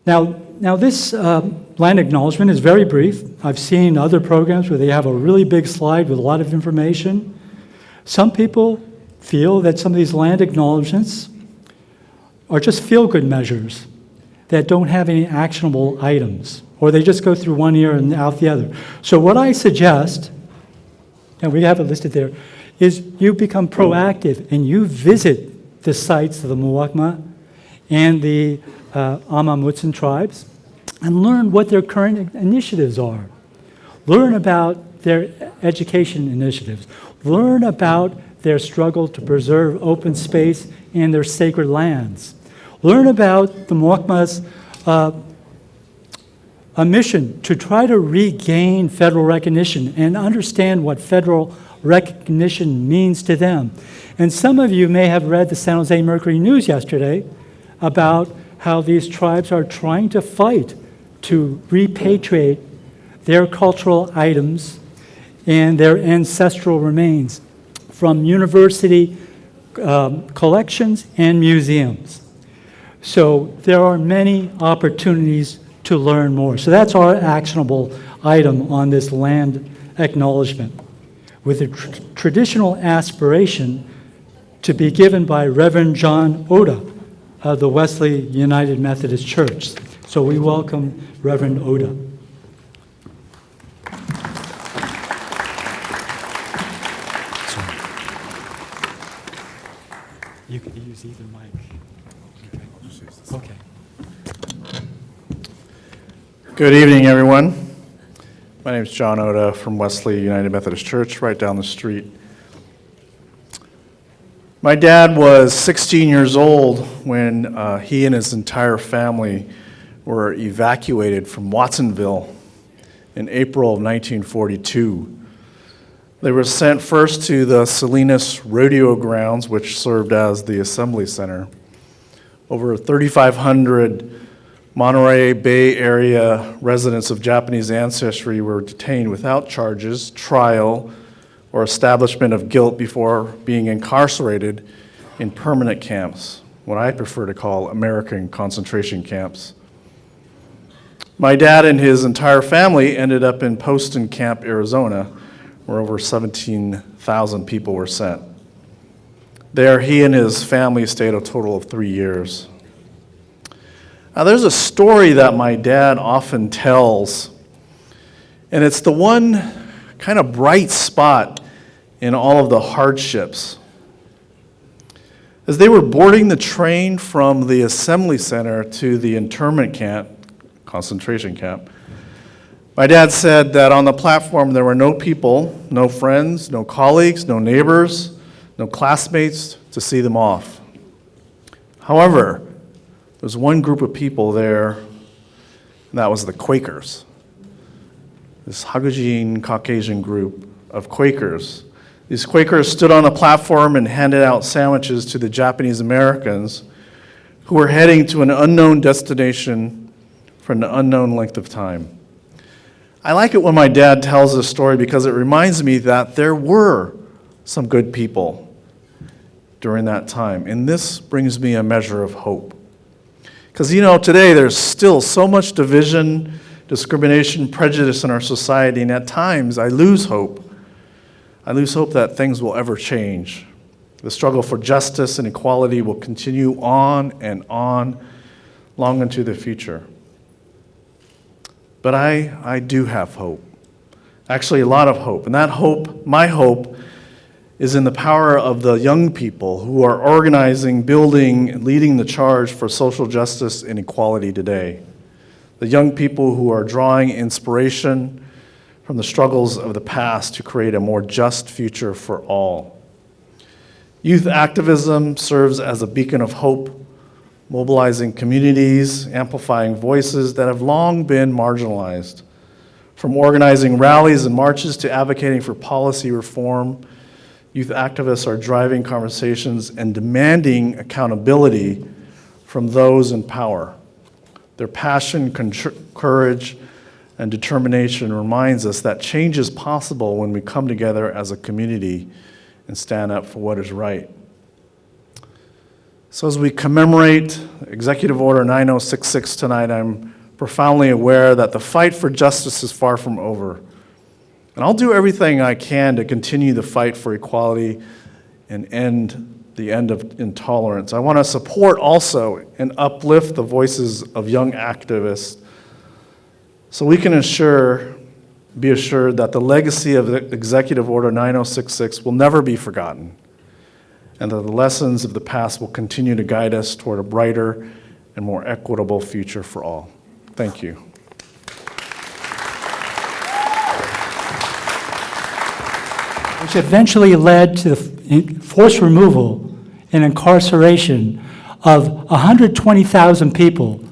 Now this land acknowledgement is very brief. I've seen other programs where they have a really big slide with a lot of information. Some people feel that some of these land acknowledgements are just feel-good measures that don't have any actionable items, or they just go through one ear and out the other. So what I suggest, and we have it listed there, is you become proactive and you visit the sites of the Muwekma and the Amamutsan tribes and learn what their current initiatives are. Learn about their education initiatives. Learn about their struggle to preserve open space and their sacred lands. Learn about the Muwekma's a mission to try to regain federal recognition and understand what federal recognition means to them. And some of you may have read the San Jose Mercury News yesterday about how these tribes are trying to fight to repatriate their cultural items and their ancestral remains from university collections and museums. So there are many opportunities to learn more. So that's our actionable item on this land acknowledgement, with a traditional aspiration to be given by Reverend John Oda of the Wesley United Methodist Church. So we welcome Reverend Oda. You can use either mic. Okay. Good evening, everyone. My name is John Oda from Wesley United Methodist Church, right down the street. My dad was 16 years old when he and his entire family were evacuated from Watsonville in April of 1942. They were sent first to the Salinas Rodeo Grounds, which served as the Assembly Center. Over 3,500 Monterey Bay Area residents of Japanese ancestry were detained without charges, trial, or establishment of guilt before being incarcerated in permanent camps, what I prefer to call American concentration camps. My dad and his entire family ended up in Poston Camp, Arizona, where over 17,000 people were sent. There, he and his family stayed a total of 3 years. Now, there's a story that my dad often tells, and it's the one kind of bright spot in all of the hardships. As they were boarding the train from the assembly center to the internment camp, concentration camp, my dad said that on the platform there were no people, no friends, no colleagues, no neighbors, no classmates to see them off. However, there's one group of people there, and that was the Quakers. This Hagujin Caucasian group of Quakers. These Quakers stood on a platform and handed out sandwiches to the Japanese Americans who were heading to an unknown destination for an unknown length of time. I like it when my dad tells this story because it reminds me that there were some good people during that time, and this brings me a measure of hope. Because, today there's still so much division, discrimination, prejudice in our society, and at times I lose hope. I lose hope that things will ever change. The struggle for justice and equality will continue on and on, long into the future. But I do have hope. Actually, a lot of hope. And that hope, my hope, is in the power of the young people who are organizing, building, and leading the charge for social justice and equality today. The young people who are drawing inspiration from the struggles of the past to create a more just future for all. Youth activism serves as a beacon of hope, mobilizing communities, amplifying voices that have long been marginalized. From organizing rallies and marches to advocating for policy reform, youth activists are driving conversations and demanding accountability from those in power. Their passion, courage, and determination reminds us that change is possible when we come together as a community and stand up for what is right. So as we commemorate Executive Order 9066 tonight, I'm profoundly aware that the fight for justice is far from over. And I'll do everything I can to continue the fight for equality and end the end of intolerance. I want to support also and uplift the voices of young activists so we can be assured that the legacy of Executive Order 9066 will never be forgotten, and that the lessons of the past will continue to guide us toward a brighter and more equitable future for all. Thank you. Which eventually led to the forced removal and incarceration of 120,000 people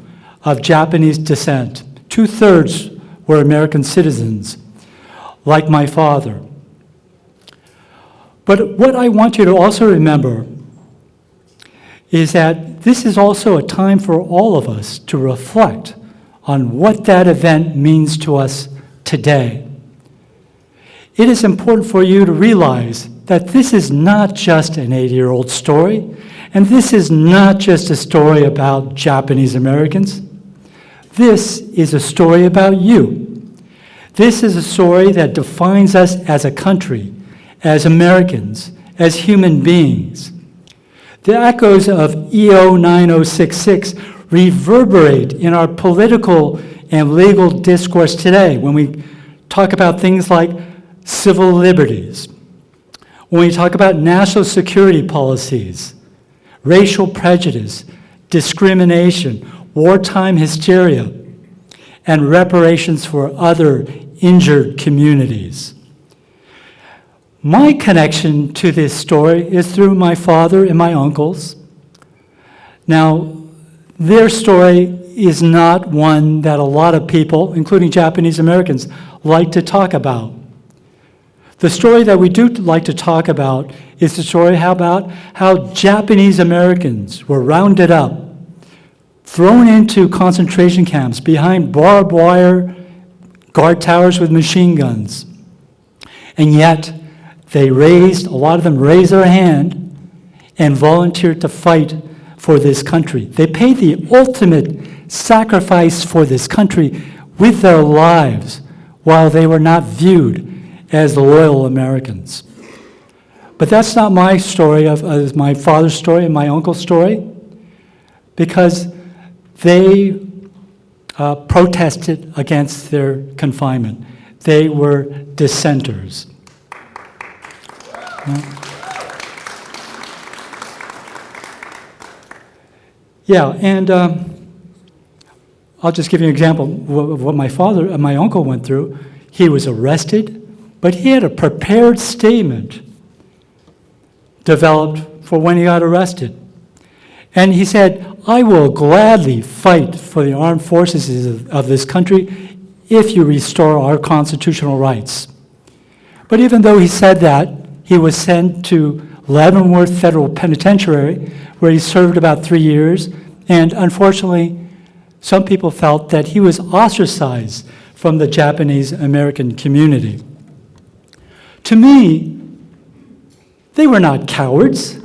of Japanese descent. 2/3 were American citizens, like my father. But what I want you to also remember is that this is also a time for all of us to reflect on what that event means to us today. It is important for you to realize that this is not just an 80-year-old story, and this is not just a story about Japanese Americans. This is a story about you. This is a story that defines us as a country, as Americans, as human beings. The echoes of EO 9066 reverberate in our political and legal discourse today when we talk about things like civil liberties, when we talk about national security policies, racial prejudice, discrimination, wartime hysteria, and reparations for other injured communities. My connection to this story is through my father and my uncles. Now, their story is not one that a lot of people, including Japanese Americans, like to talk about. The story that we do like to talk about is the story about how Japanese Americans were rounded up, thrown into concentration camps behind barbed wire guard towers with machine guns. And yet, a lot of them raised their hand and volunteered to fight for this country. They paid the ultimate sacrifice for this country with their lives while they were not viewed as loyal Americans. But that's not my story, of my father's story and my uncle's story, because they protested against their confinement. They were dissenters. Yeah, and I'll just give you an example of what my uncle went through. He was arrested, but he had a prepared statement developed for when he got arrested. And he said, "I will gladly fight for the armed forces of this country if you restore our constitutional rights." But even though he said that, he was sent to Leavenworth Federal Penitentiary, where he served about 3 years, and unfortunately, some people felt that he was ostracized from the Japanese American community. To me, they were not cowards.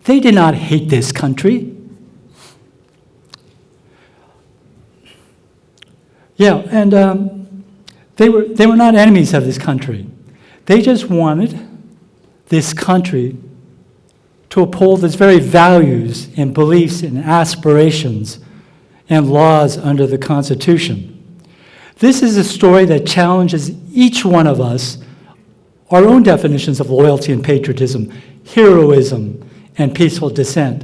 They did not hate this country. Yeah, and they were not enemies of this country. They just wanted this country to uphold its very values and beliefs and aspirations and laws under the Constitution. This is a story that challenges each one of us, our own definitions of loyalty and patriotism, heroism, and peaceful dissent.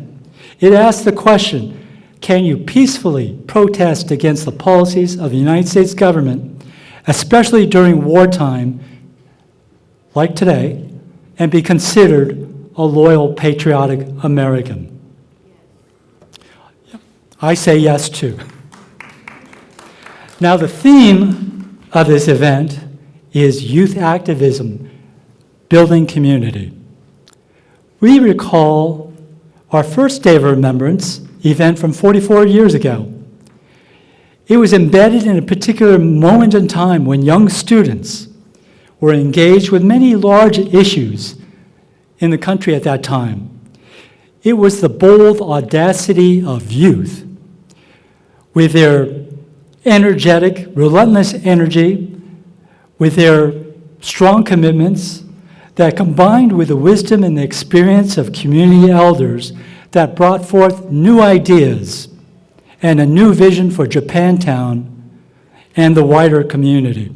It asks the question, can you peacefully protest against the policies of the United States government, especially during wartime, like today, and be considered a loyal, patriotic American? I say yes too. Now, the theme of this event is youth activism, building community. We recall our first Day of Remembrance event from 44 years ago. It was embedded in a particular moment in time when young students were engaged with many large issues in the country at that time. It was the bold audacity of youth, with their energetic, relentless energy, with their strong commitments, that combined with the wisdom and the experience of community elders that brought forth new ideas and a new vision for Japantown and the wider community.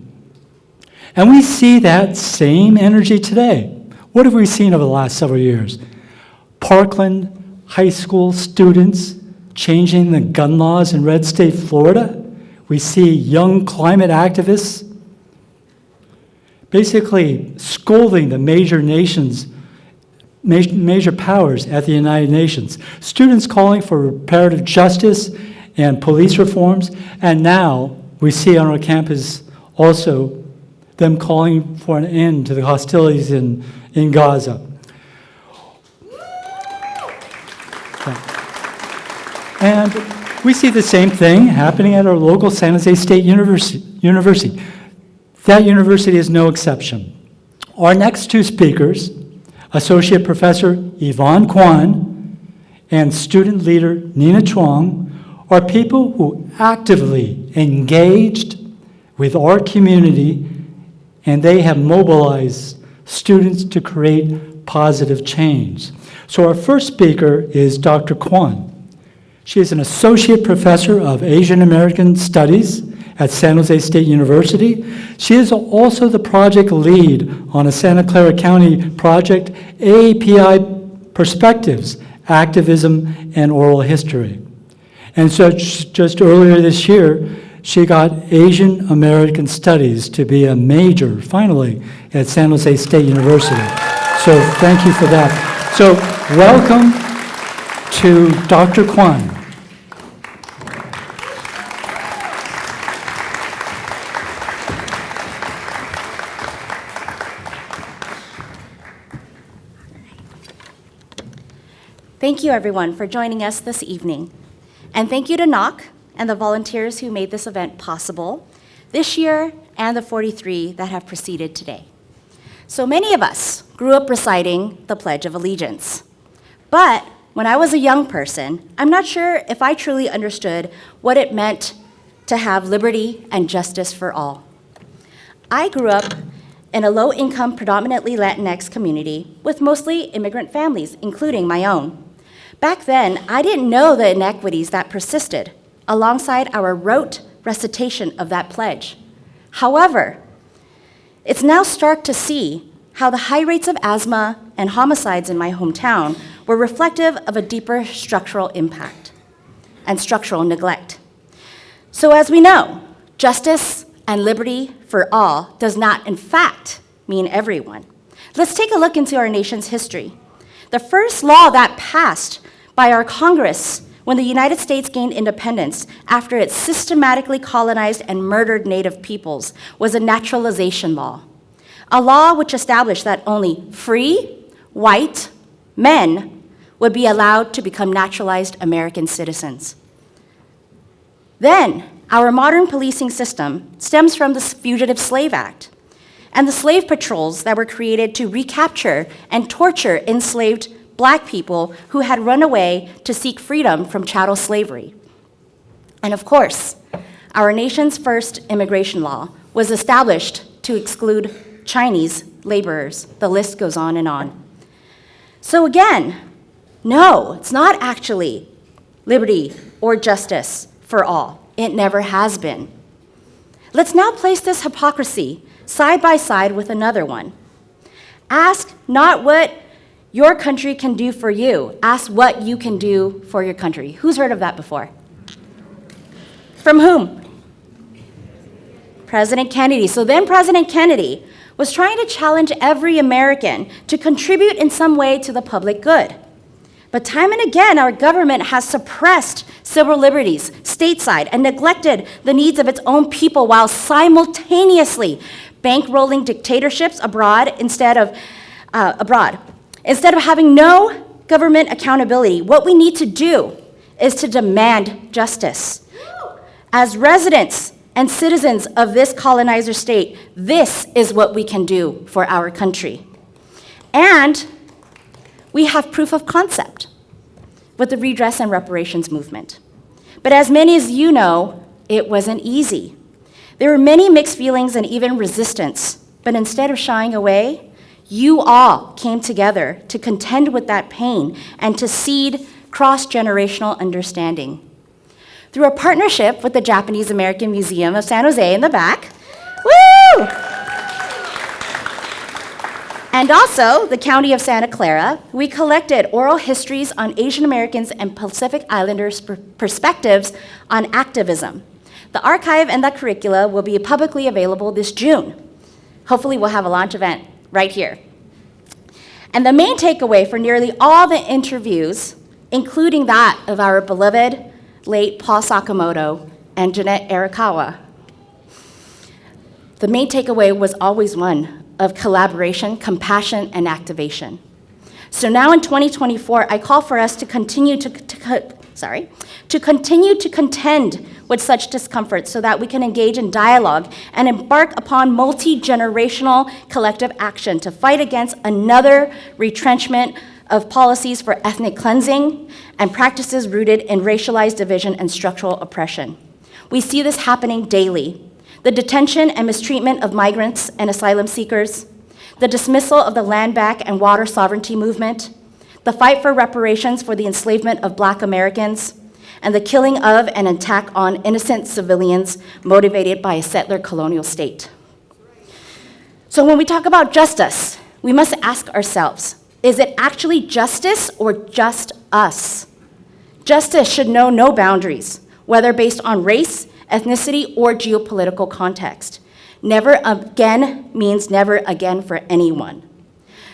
And we see that same energy today. What have we seen over the last several years? Parkland high school students changing the gun laws in red state Florida. We see young climate activists basically scolding the major nations, major powers at the United Nations. Students calling for reparative justice and police reforms, and now we see on our campus also them calling for an end to the hostilities in Gaza. And we see the same thing happening at our local San Jose State University. That university is no exception. Our next two speakers, Associate Professor Yvonne Kwan and student leader Nina Chuang, are people who actively engaged with our community, and they have mobilized students to create positive change. So our first speaker is Dr. Kwan. She is an associate professor of Asian American Studies at San Jose State University. She is also the project lead on a Santa Clara County project, AAPI Perspectives, Activism and Oral History. And so just earlier this year, she got Asian American Studies to be a major, finally, at San Jose State University. So thank you for that. So welcome to Dr. Kwan. Thank you, everyone, for joining us this evening. And thank you to NOC and the volunteers who made this event possible this year and the 43 that have preceded today. So many of us grew up reciting the Pledge of Allegiance. But when I was a young person, I'm not sure if I truly understood what it meant to have liberty and justice for all. I grew up in a low-income, predominantly Latinx community with mostly immigrant families, including my own. Back then, I didn't know the inequities that persisted alongside our rote recitation of that pledge. However, it's now stark to see how the high rates of asthma and homicides in my hometown were reflective of a deeper structural impact and structural neglect. So as we know, justice and liberty for all does not, in fact, mean everyone. Let's take a look into our nation's history. The first law that passed by our Congress when the United States gained independence after it systematically colonized and murdered Native peoples was a naturalization law, a law which established that only free, white men would be allowed to become naturalized American citizens. Then, our modern policing system stems from the Fugitive Slave Act and the slave patrols that were created to recapture and torture enslaved Black people who had run away to seek freedom from chattel slavery. And of course, our nation's first immigration law was established to exclude Chinese laborers. The list goes on and on. So again, no, it's not actually liberty or justice for all. It never has been. Let's now place this hypocrisy side by side with another one. Ask not what your country can do for you. Ask what you can do for your country. Who's heard of that before? From whom? President Kennedy. So then President Kennedy was trying to challenge every American to contribute in some way to the public good. But time and again, our government has suppressed civil liberties stateside and neglected the needs of its own people while simultaneously bankrolling dictatorships abroad instead of having no government accountability. What we need to do is to demand justice. As residents and citizens of this colonizer state, this is what we can do for our country. And we have proof of concept. with the redress and reparations movement. But as many as you know, it wasn't easy. There were many mixed feelings and even resistance, but instead of shying away, you all came together to contend with that pain and to seed cross-generational understanding. Through a partnership with the Japanese American Museum of San Jose in the back, woo! And also the County of Santa Clara, we collected oral histories on Asian Americans and Pacific Islanders' perspectives on activism. The archive and the curricula will be publicly available this June. Hopefully we'll have a launch event right here. And the main takeaway for nearly all the interviews, including that of our beloved late Paul Sakamoto and Jeanette Arakawa, the main takeaway was always one of collaboration, compassion, and activation. So now in 2024, I call for us to continue to contend with such discomfort so that we can engage in dialogue and embark upon multi-generational collective action to fight against another retrenchment of policies for ethnic cleansing and practices rooted in racialized division and structural oppression. We see this happening daily. The detention and mistreatment of migrants and asylum seekers, the dismissal of the land back and water sovereignty movement, the fight for reparations for the enslavement of Black Americans, and the killing of and attack on innocent civilians motivated by a settler colonial state. So when we talk about justice, we must ask ourselves, is it actually justice or just us? Justice should know no boundaries, whether based on race, ethnicity, or geopolitical context. Never again means never again for anyone.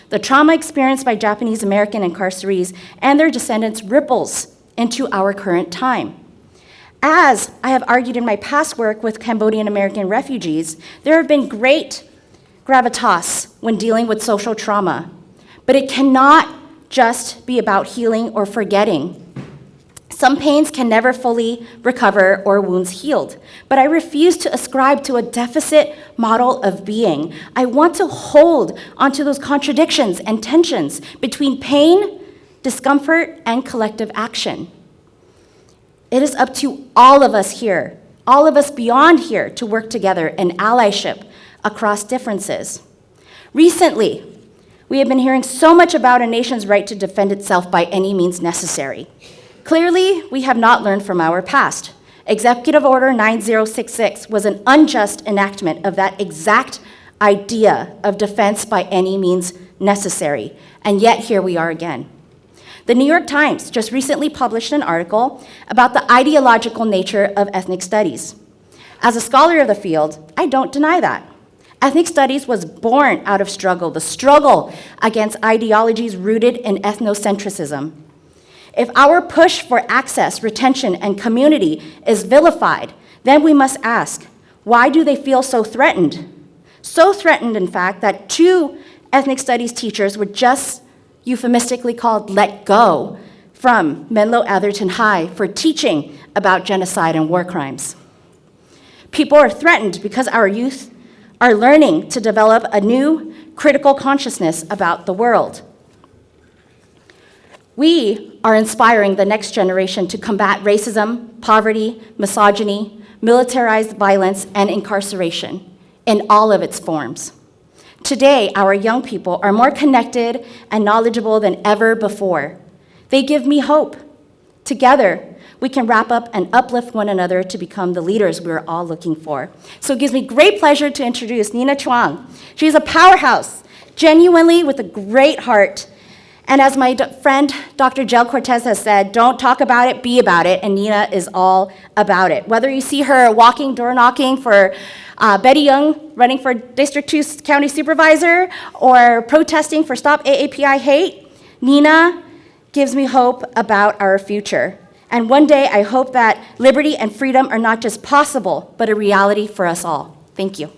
The trauma experienced by Japanese American incarcerees and their descendants ripples into our current time. As I have argued in my past work with Cambodian American refugees, there have been great gravitas when dealing with social trauma, but it cannot just be about healing or forgetting. Some pains can never fully recover or wounds healed, but I refuse to ascribe to a deficit model of being. I want to hold onto those contradictions and tensions between pain, discomfort, and collective action. It is up to all of us here, all of us beyond here, to work together in allyship across differences. Recently, we have been hearing so much about a nation's right to defend itself by any means necessary. Clearly, we have not learned from our past. Executive Order 9066 was an unjust enactment of that exact idea of defense by any means necessary, and yet here we are again. The New York Times just recently published an article about the ideological nature of ethnic studies. As a scholar of the field, I don't deny that. Ethnic studies was born out of struggle, the struggle against ideologies rooted in ethnocentrism. If our push for access, retention, and community is vilified, then we must ask, why do they feel so threatened? So threatened, in fact, that 2 ethnic studies teachers were just euphemistically called let go from Menlo Atherton High for teaching about genocide and war crimes. People are threatened because our youth are learning to develop a new critical consciousness about the world. We are inspiring the next generation to combat racism, poverty, misogyny, militarized violence, and incarceration in all of its forms. Today, our young people are more connected and knowledgeable than ever before. They give me hope. Together, we can wrap up and uplift one another to become the leaders we're all looking for. So it gives me great pleasure to introduce Nina Chuang. She's a powerhouse, genuinely with a great heart. And as my friend Dr. Jel Cortez has said, don't talk about it, be about it, and Nina is all about it. Whether you see her walking, door knocking for Betty Young running for District 2 County Supervisor, or protesting for Stop AAPI Hate, Nina gives me hope about our future. And one day I hope that liberty and freedom are not just possible, but a reality for us all. Thank you.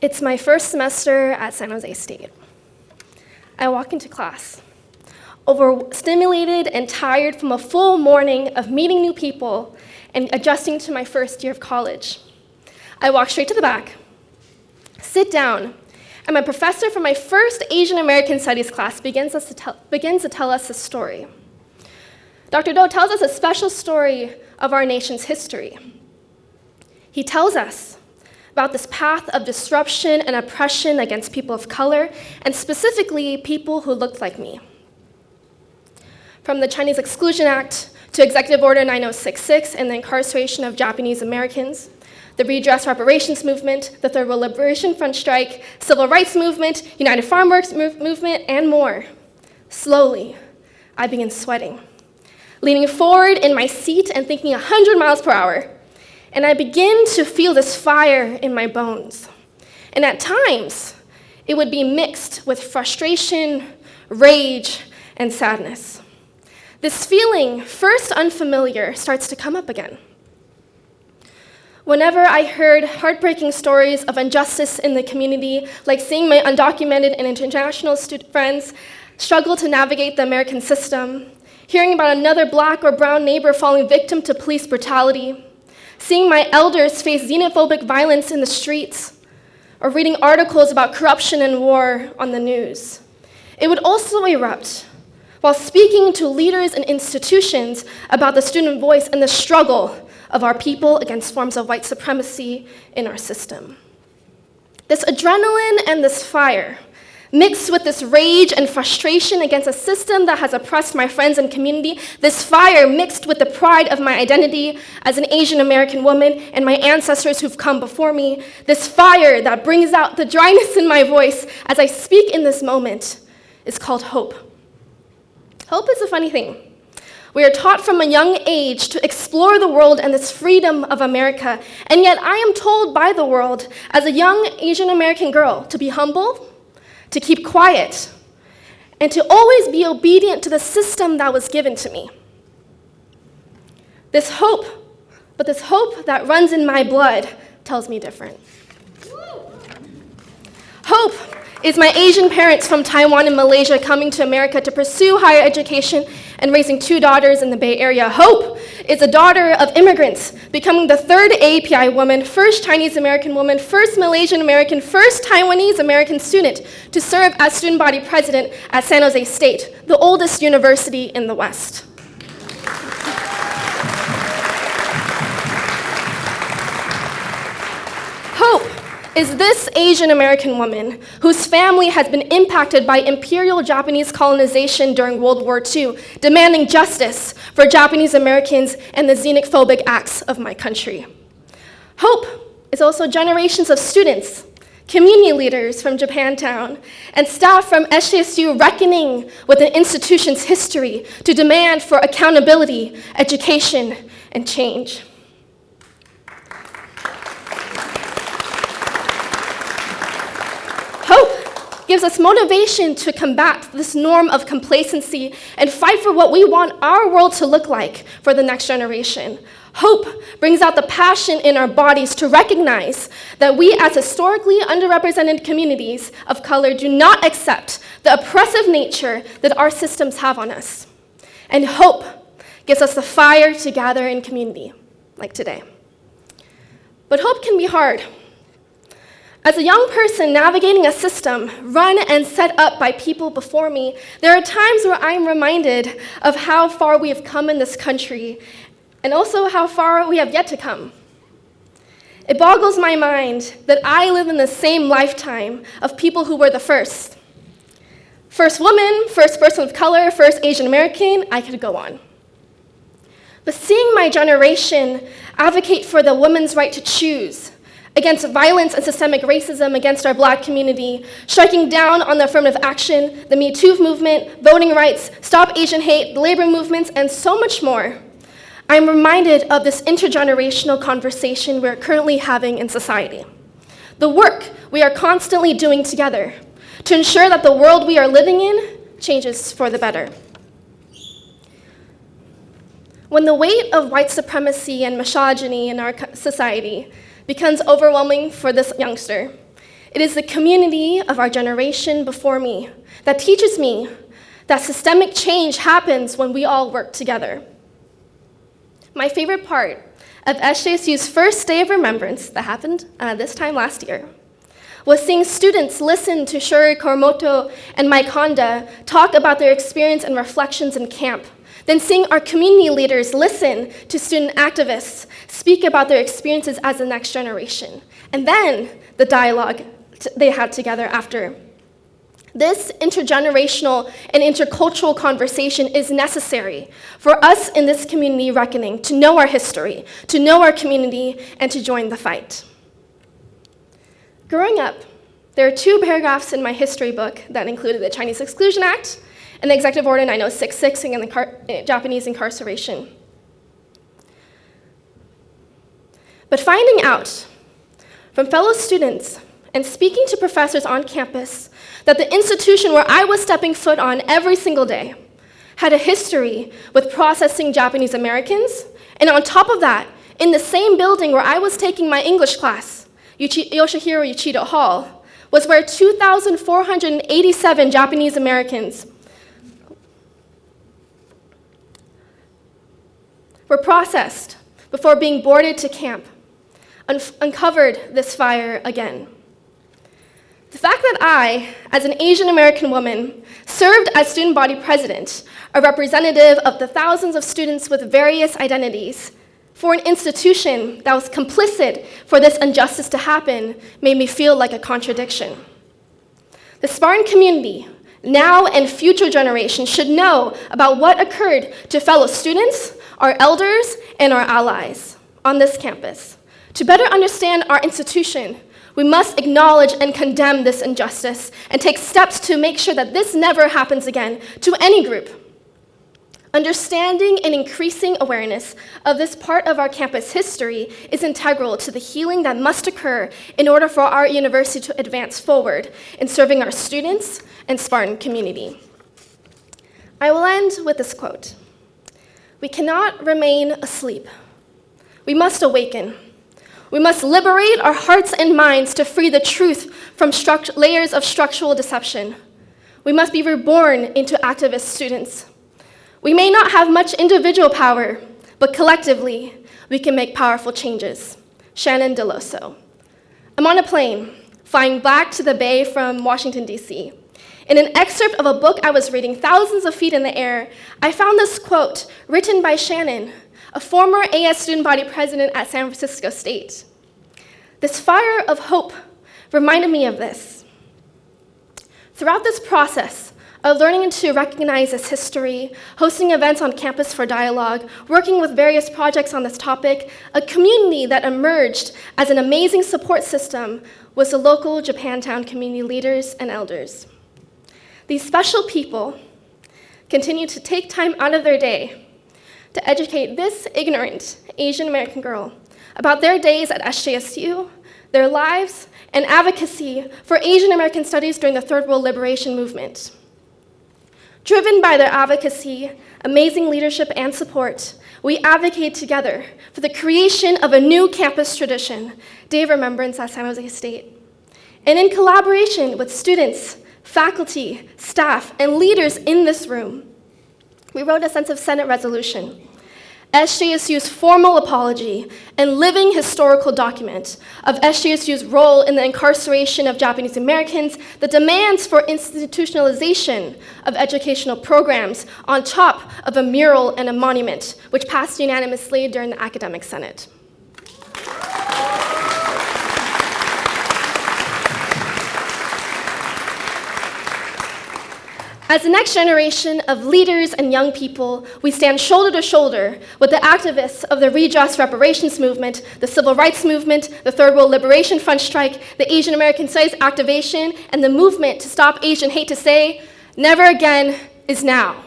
It's my first semester at San Jose State. I walk into class, overstimulated and tired from a full morning of meeting new people and adjusting to my first year of college. I walk straight to the back, sit down, and my professor from my first Asian American Studies class begins to tell us a story. Dr. Do tells us a special story of our nation's history. He tells us about this path of disruption and oppression against people of color, and specifically people who looked like me. From the Chinese Exclusion Act to Executive Order 9066 and the incarceration of Japanese Americans, the Redress Reparations Movement, the Third World Liberation Front strike, Civil Rights Movement, United Farm Workers Movement, and more. Slowly, I begin sweating, leaning forward in my seat and thinking 100 miles per hour. And I begin to feel this fire in my bones. And at times, it would be mixed with frustration, rage, and sadness. This feeling, first unfamiliar, starts to come up again. Whenever I heard heartbreaking stories of injustice in the community, like seeing my undocumented and international friends struggle to navigate the American system, hearing about another Black or brown neighbor falling victim to police brutality, seeing my elders face xenophobic violence in the streets, or reading articles about corruption and war on the news. It would also erupt while speaking to leaders and institutions about the student voice and the struggle of our people against forms of white supremacy in our system. This adrenaline and this fire, mixed with this rage and frustration against a system that has oppressed my friends and community, this fire mixed with the pride of my identity as an Asian American woman and my ancestors who've come before me, this fire that brings out the dryness in my voice as I speak in this moment is called hope. Hope is a funny thing. We are taught from a young age to explore the world and this freedom of America, and yet I am told by the world as a young Asian American girl to be humble, to keep quiet, and to always be obedient to the system that was given to me. This hope that runs in my blood tells me different. Hope is my Asian parents from Taiwan and Malaysia coming to America to pursue higher education and raising 2 daughters in the Bay Area. Hope is a daughter of immigrants, becoming the 3rd API woman, 1st Chinese American woman, 1st Malaysian American, 1st Taiwanese American student to serve as student body president at San Jose State, the oldest university in the West. Hope is this Asian American woman whose family has been impacted by imperial Japanese colonization during World War II, demanding justice for Japanese Americans and the xenophobic acts of my country. Hope is also generations of students, community leaders from Japantown, and staff from SJSU reckoning with the institution's history to demand for accountability, education, and change. Hope gives us motivation to combat this norm of complacency and fight for what we want our world to look like for the next generation. Hope brings out the passion in our bodies to recognize that we as historically underrepresented communities of color do not accept the oppressive nature that our systems have on us. And hope gives us the fire to gather in community, like today. But hope can be hard. As a young person navigating a system run and set up by people before me, there are times where I'm reminded of how far we have come in this country and also how far we have yet to come. It boggles my mind that I live in the same lifetime of people who were the first. First woman, first person of color, first Asian American, I could go on. But seeing my generation advocate for the woman's right to choose, against violence and systemic racism against our Black community, striking down on the affirmative action, the Me Too movement, voting rights, Stop Asian Hate, the labor movements, and so much more, I'm reminded of this intergenerational conversation we're currently having in society. The work we are constantly doing together to ensure that the world we are living in changes for the better. When the weight of white supremacy and misogyny in our society becomes overwhelming for this youngster, It is the community of our generation before me that teaches me that systemic change happens when we all work together. My favorite part of SJSU's first day of remembrance that happened this time last year was seeing students listen to Shuri Koromoto and Mike Honda talk about their experience and reflections in camp, then seeing our community leaders listen to student activists speak about their experiences as the next generation, and then the dialogue they had together after. This intergenerational and intercultural conversation is necessary for us in this community reckoning to know our history, to know our community, and to join the fight. Growing up, there are 2 paragraphs in my history book that included the Chinese Exclusion Act and the Executive Order 9066 against Japanese incarceration. But finding out from fellow students and speaking to professors on campus that the institution where I was stepping foot on every single day had a history with processing Japanese Americans, and on top of that, in the same building where I was taking my English class, Yoshihiro Uchida Hall, was where 2,487 Japanese Americans were processed before being boarded to camp, uncovered this fire again. The fact that I, as an Asian American woman, served as student body president, a representative of the thousands of students with various identities, for an institution that was complicit for this injustice to happen, made me feel like a contradiction. The Spartan community, now and future generations, should know about what occurred to fellow students, our elders, and our allies on this campus. To better understand our institution, we must acknowledge and condemn this injustice and take steps to make sure that this never happens again to any group. Understanding and increasing awareness of this part of our campus history is integral to the healing that must occur in order for our university to advance forward in serving our students and Spartan community. I will end with this quote. "We cannot remain asleep. We must awaken. We must liberate our hearts and minds to free the truth from layers of structural deception. We must be reborn into activist students. We may not have much individual power, but collectively, we can make powerful changes." Shannon DeLoso. I'm on a plane, flying back to the Bay from Washington, D.C. In an excerpt of a book I was reading thousands of feet in the air, I found this quote written by Shannon, a former AS student body president at San Francisco State. This fire of hope reminded me of this. Throughout this process of learning to recognize this history, hosting events on campus for dialogue, working with various projects on this topic, a community that emerged as an amazing support system was the local Japantown community leaders and elders. These special people continue to take time out of their day to educate this ignorant Asian American girl about their days at SJSU, their lives, and advocacy for Asian American studies during the Third World Liberation Movement. Driven by their advocacy, amazing leadership, and support, we advocate together for the creation of a new campus tradition, Day of Remembrance at San Jose State. And in collaboration with students, faculty, staff, and leaders in this room, we wrote a sense of Senate resolution, SJSU's formal apology and living historical document of SJSU's role in the incarceration of Japanese Americans, the demands for institutionalization of educational programs on top of a mural and a monument, which passed unanimously during the Academic Senate. As the next generation of leaders and young people, we stand shoulder to shoulder with the activists of the redress reparations movement, the civil rights movement, the Third World Liberation Front strike, the Asian American Studies activation, and the movement to stop Asian hate to say, never again is now.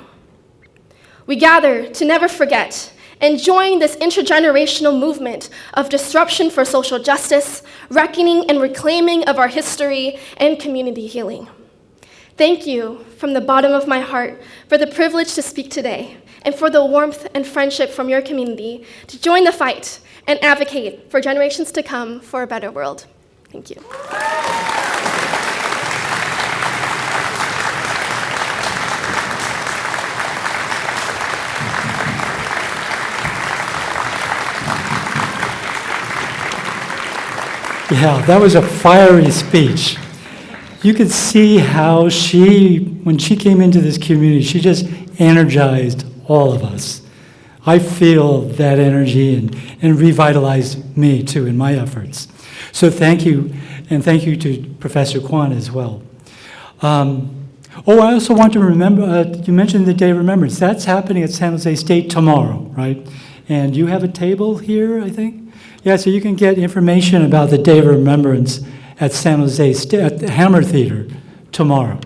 We gather to never forget and join this intergenerational movement of disruption for social justice, reckoning and reclaiming of our history, and community healing. Thank you from the bottom of my heart for the privilege to speak today and for the warmth and friendship from your community to join the fight and advocate for generations to come for a better world. Thank you. Yeah, that was a fiery speech. You could see how when she came into this community, she just energized all of us. I feel that energy and revitalized me too in my efforts. So thank you, and thank you to Professor Kwan as well. I also want to remember, you mentioned the Day of Remembrance. That's happening at San Jose State tomorrow, right? And you have a table here, I think? Yeah, so you can get information about the Day of Remembrance at San Jose State, at the Hammer Theater tomorrow.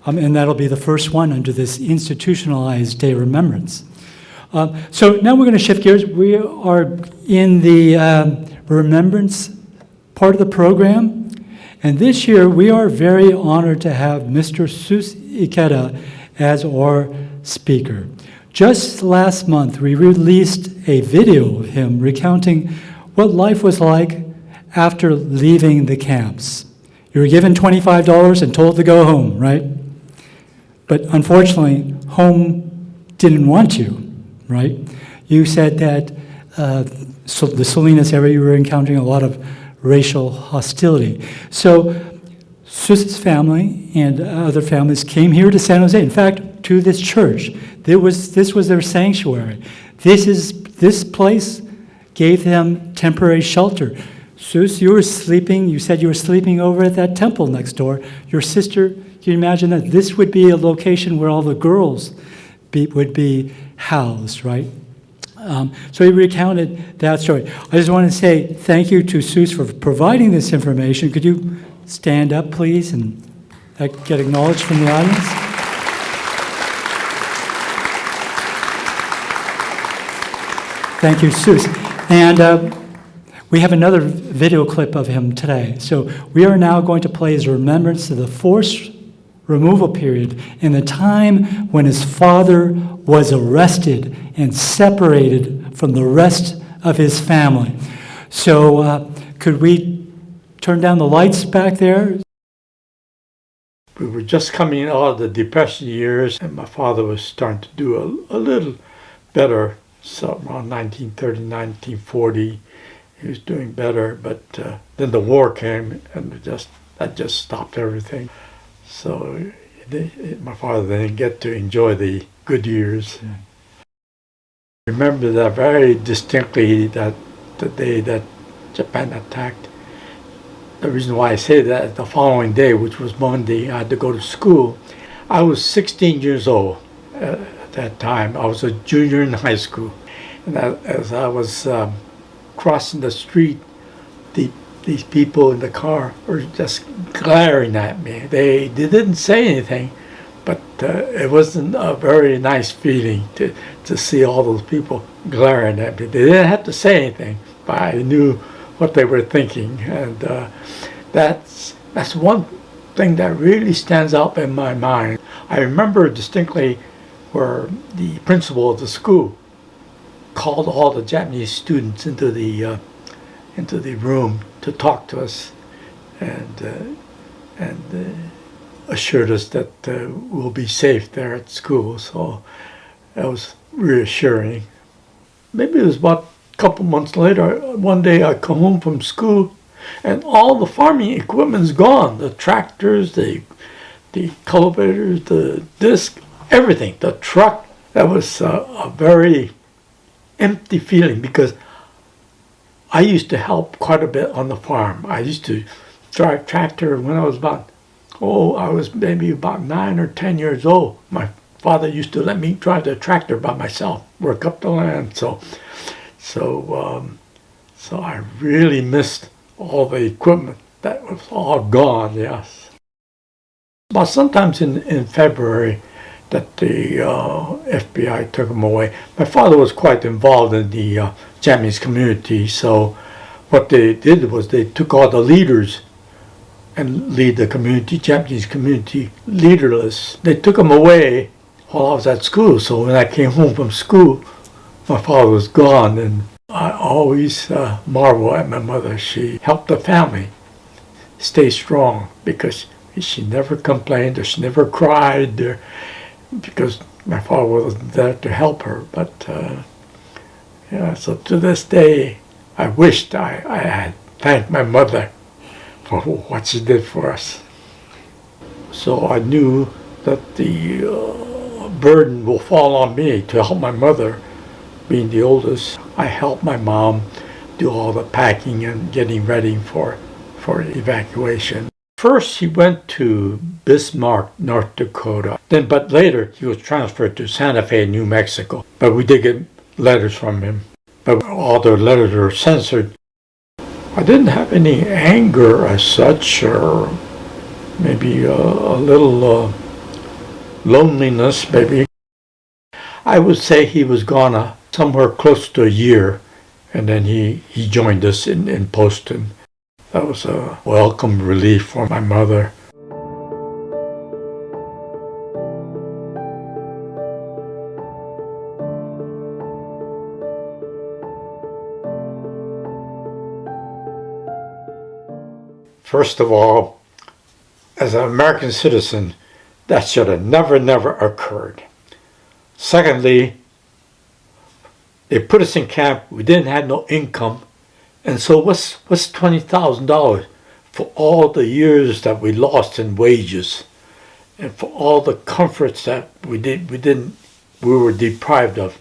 And that'll be the first one under this institutionalized Day of Remembrance. So now we're going to shift gears. We are in the Remembrance part of the program. And this year, we are very honored to have Mr. Ikeda as our speaker. Just last month, we released a video of him recounting what life was like after leaving the camps. You were given $25 and told to go home, right? But unfortunately, home didn't want you, right? You said that the Salinas area, you were encountering a lot of racial hostility. So Sus's family and other families came here to San Jose, in fact, to this church. This was their sanctuary. This place gave them temporary shelter. Sus, you said you were sleeping over at that temple next door. Your sister, can you imagine that this would be a location where all the girls would be housed, right? So he recounted that story. I just want to say thank you to Sus for providing this information. Could you stand up, please, and get acknowledged from the audience? Thank you, Sus. And we have another video clip of him today. So we are now going to play his remembrance of the forced removal period in the time when his father was arrested and separated from the rest of his family. So could we turn down the lights back there? We were just coming out of the Depression years, and my father was starting to do a little better. So around 1930, 1940, he was doing better. But then the war came, and that just stopped everything. So my father didn't get to enjoy the good years. Yeah. I remember that very distinctly, that the day that Japan attacked. The reason why I say that, the following day, which was Monday, I had to go to school. I was 16 years old at that time. I was a junior in high school. And as I was crossing the street, these people in the car were just glaring at me. They didn't say anything, but it wasn't a very nice feeling to see all those people glaring at me. They didn't have to say anything, but I knew what they were thinking. And that's one thing that really stands out in my mind. I remember distinctly where the principal of the school called all the Japanese students into the room to talk to us, and assured us that we'll be safe there at school. So that was reassuring. Maybe it was about a couple months later, one day I come home from school and all the farming equipment's gone. The tractors, the cultivators, the disc, everything, the truck. That was a very empty feeling, because I used to help quite a bit on the farm. I used to drive tractor when I was maybe about 9 or 10 years old. My father used to let me drive the tractor by myself, work up the land. So I really missed all the equipment. That was all gone, yes. But sometimes in February, that the FBI took him away. My father was quite involved in the Japanese community, so what they did was they took all the leaders and lead the community, Japanese community, leaderless. They took them away while I was at school, so when I came home from school, my father was gone, and I always marvel at my mother. She helped the family stay strong, because she never complained or she never cried, because my father wasn't there to help her. But yeah, so to this day, I wished I had thank my mother for what she did for us. So I knew that the burden will fall on me to help my mother, being the oldest. I helped my mom do all the packing and getting ready for evacuation. First, he went to Bismarck, North Dakota. But later, he was transferred to Santa Fe, New Mexico. But we did get letters from him. But all the letters were censored. I didn't have any anger as such, or maybe a little loneliness, maybe. I would say he was gone somewhere close to a year, and then he joined us in Poston. That was a welcome relief for my mother. First of all, as an American citizen, that should have never occurred. Secondly, they put us in camp. We didn't have no income. And so what's $20,000 for all the years that we lost in wages and for all the comforts that we were deprived of,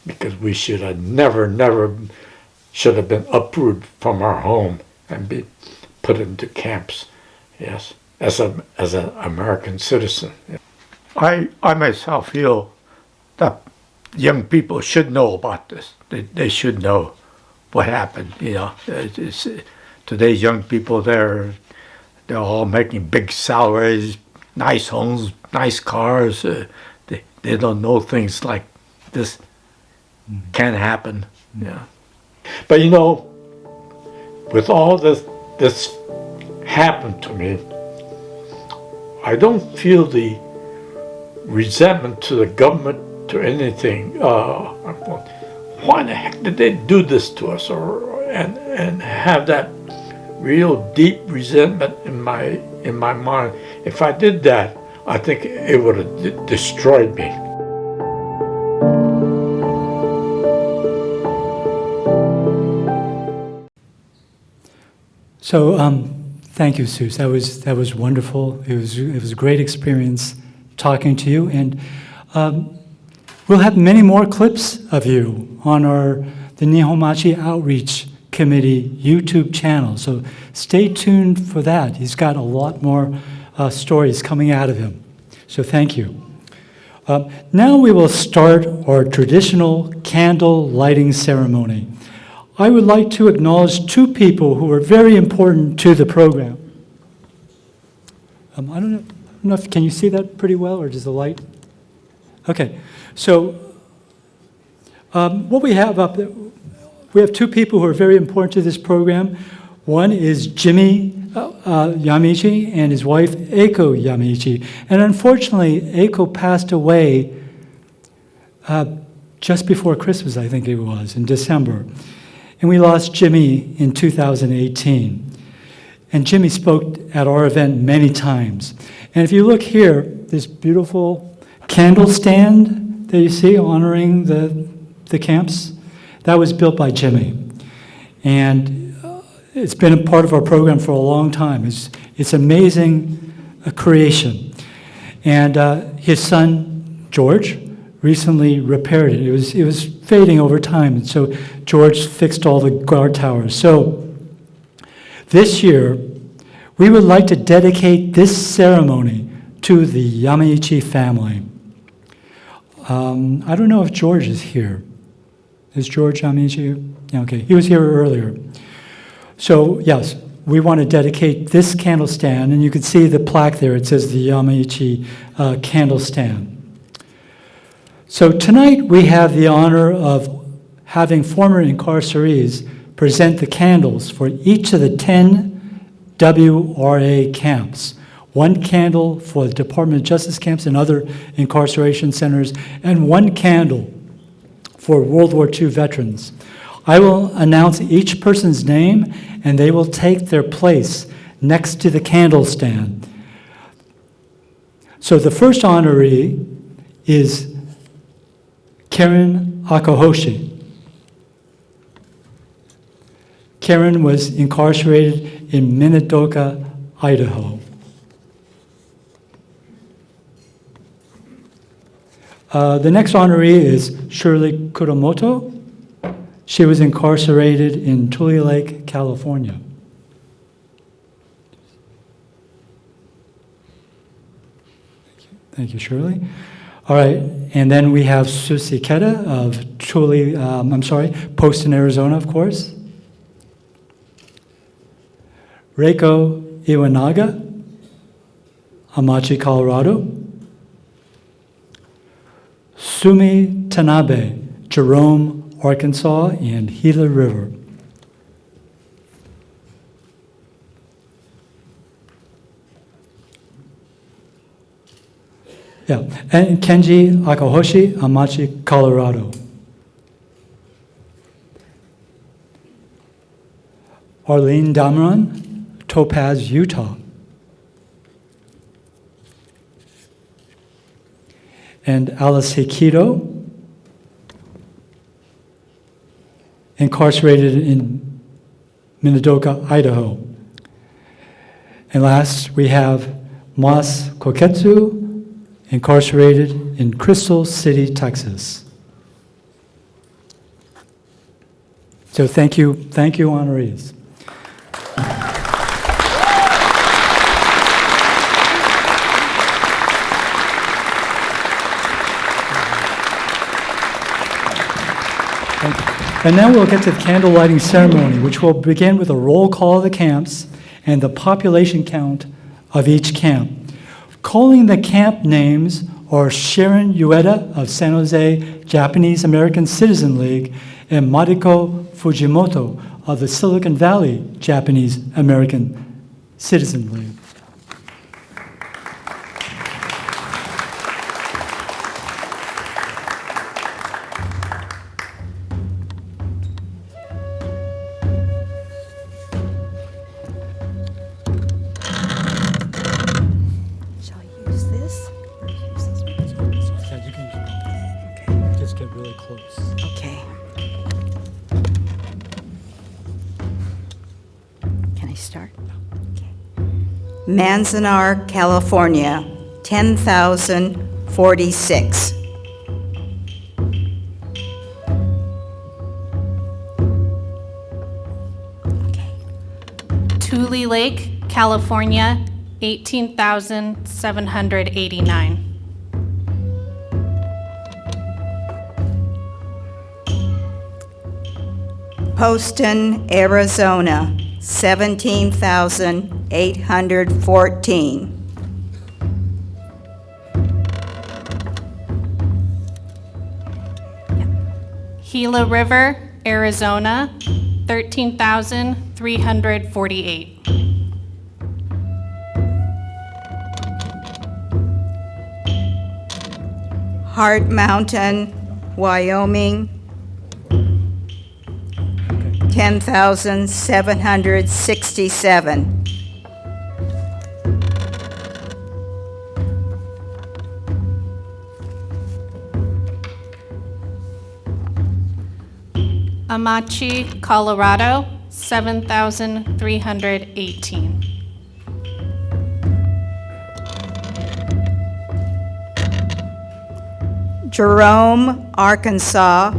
because we should have never should have been uprooted from our home and be put into camps, yes, as an American citizen. I myself feel that young people should know about this. They should know what happened. Today's young people, they're all making big salaries, nice homes, nice cars. They don't know things like this can happen. Yeah. But with all this happened to me, I don't feel the resentment to the government, to anything. Why the heck did they do this to us, and have that real deep resentment in my mind? If I did that, I think it would have destroyed me. So thank you, Seuss. That was wonderful. It was a great experience talking to you, and we'll have many more clips of you on the Nihonmachi Outreach Committee YouTube channel. So stay tuned for that. He's got a lot more stories coming out of him. So thank you. Now we will start our traditional candle lighting ceremony. I would like to acknowledge two people who are very important to the program. I don't know if, can you see that pretty well, or does the light? Okay, so what we have up there, we have two people who are very important to this program. One is Jimmy Yamichi and his wife, Eiko Yamichi. And unfortunately, Eiko passed away just before Christmas, I think it was, in December. And we lost Jimmy in 2018. And Jimmy spoke at our event many times. And if you look here, this beautiful candle stand that you see honoring the camps, that was built by Jimmy. And it's been a part of our program for a long time. It's amazing creation. And his son, George, recently repaired it. It was fading over time, and so George fixed all the guard towers. So this year, we would like to dedicate this ceremony to the Yamichi family. I don't know if George is here. Is George Yamichi here? Yeah, okay, he was here earlier. So yes, we want to dedicate this candle stand, and you can see the plaque there. It says the Yamichi candle stand. So tonight we have the honor of having former incarcerees present the candles for each of the 10 WRA camps. One candle for the Department of Justice camps and other incarceration centers, and one candle for World War II veterans. I will announce each person's name, and they will take their place next to the candle stand. So the first honoree is Karen Akahoshi. Karen was incarcerated in Minidoka, Idaho. The next honoree is Shirley Kuramoto. She was incarcerated in Tule Lake, California. Thank you, Shirley. All right, and then we have Susie Ikeda of Poston, Arizona, of course. Reiko Iwanaga, Hamachi, Colorado. Sumi Tanabe, Jerome, Arkansas, and Gila River. Yeah, and Kenji Akahoshi, Hamachi, Colorado. Arlene Dameron, Topaz, Utah. And Alice Hikido, incarcerated in Minidoka, Idaho. And last, we have Mas Koketsu, incarcerated in Crystal City, Texas. So thank you, honorees. And now we'll get to the candle lighting ceremony, which will begin with a roll call of the camps and the population count of each camp. Calling the camp names are Sharon Ueda of San Jose Japanese American Citizen League and Mariko Fujimoto of the Silicon Valley Japanese American Citizen League. Manzanar, California, 10,046. Tule Lake, California, 18,789. Poston, Arizona, 17,814. Gila River, Arizona, 13,348. Heart Mountain, Wyoming, 10,767. Amachi, Colorado, 7,318. Jerome, Arkansas,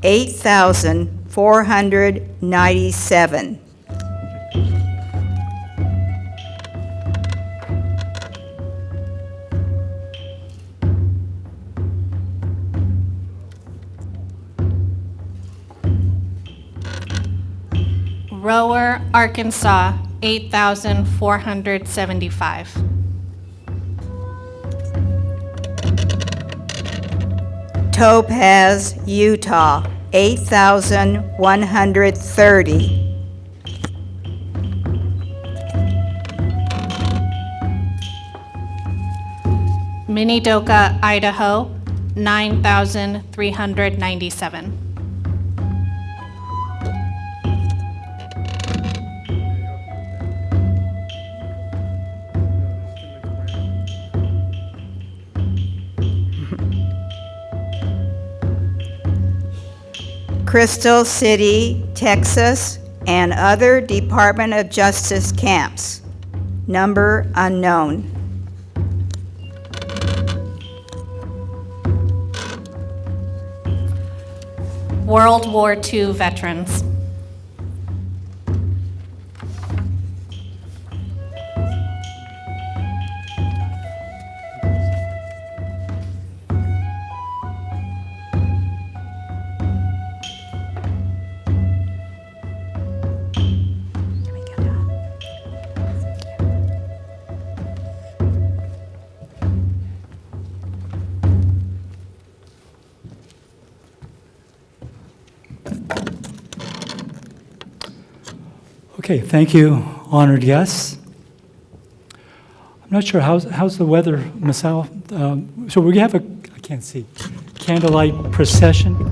8,497. Rower, Arkansas, 8,475. Topaz, Utah, 8,130. Minidoka, Idaho, 9,397. Crystal City, Texas, and other Department of Justice camps. Number unknown. World War II veterans. Okay, thank you, honored guests. I'm not sure, how's the weather, Masao? So we have I can't see, candlelight procession.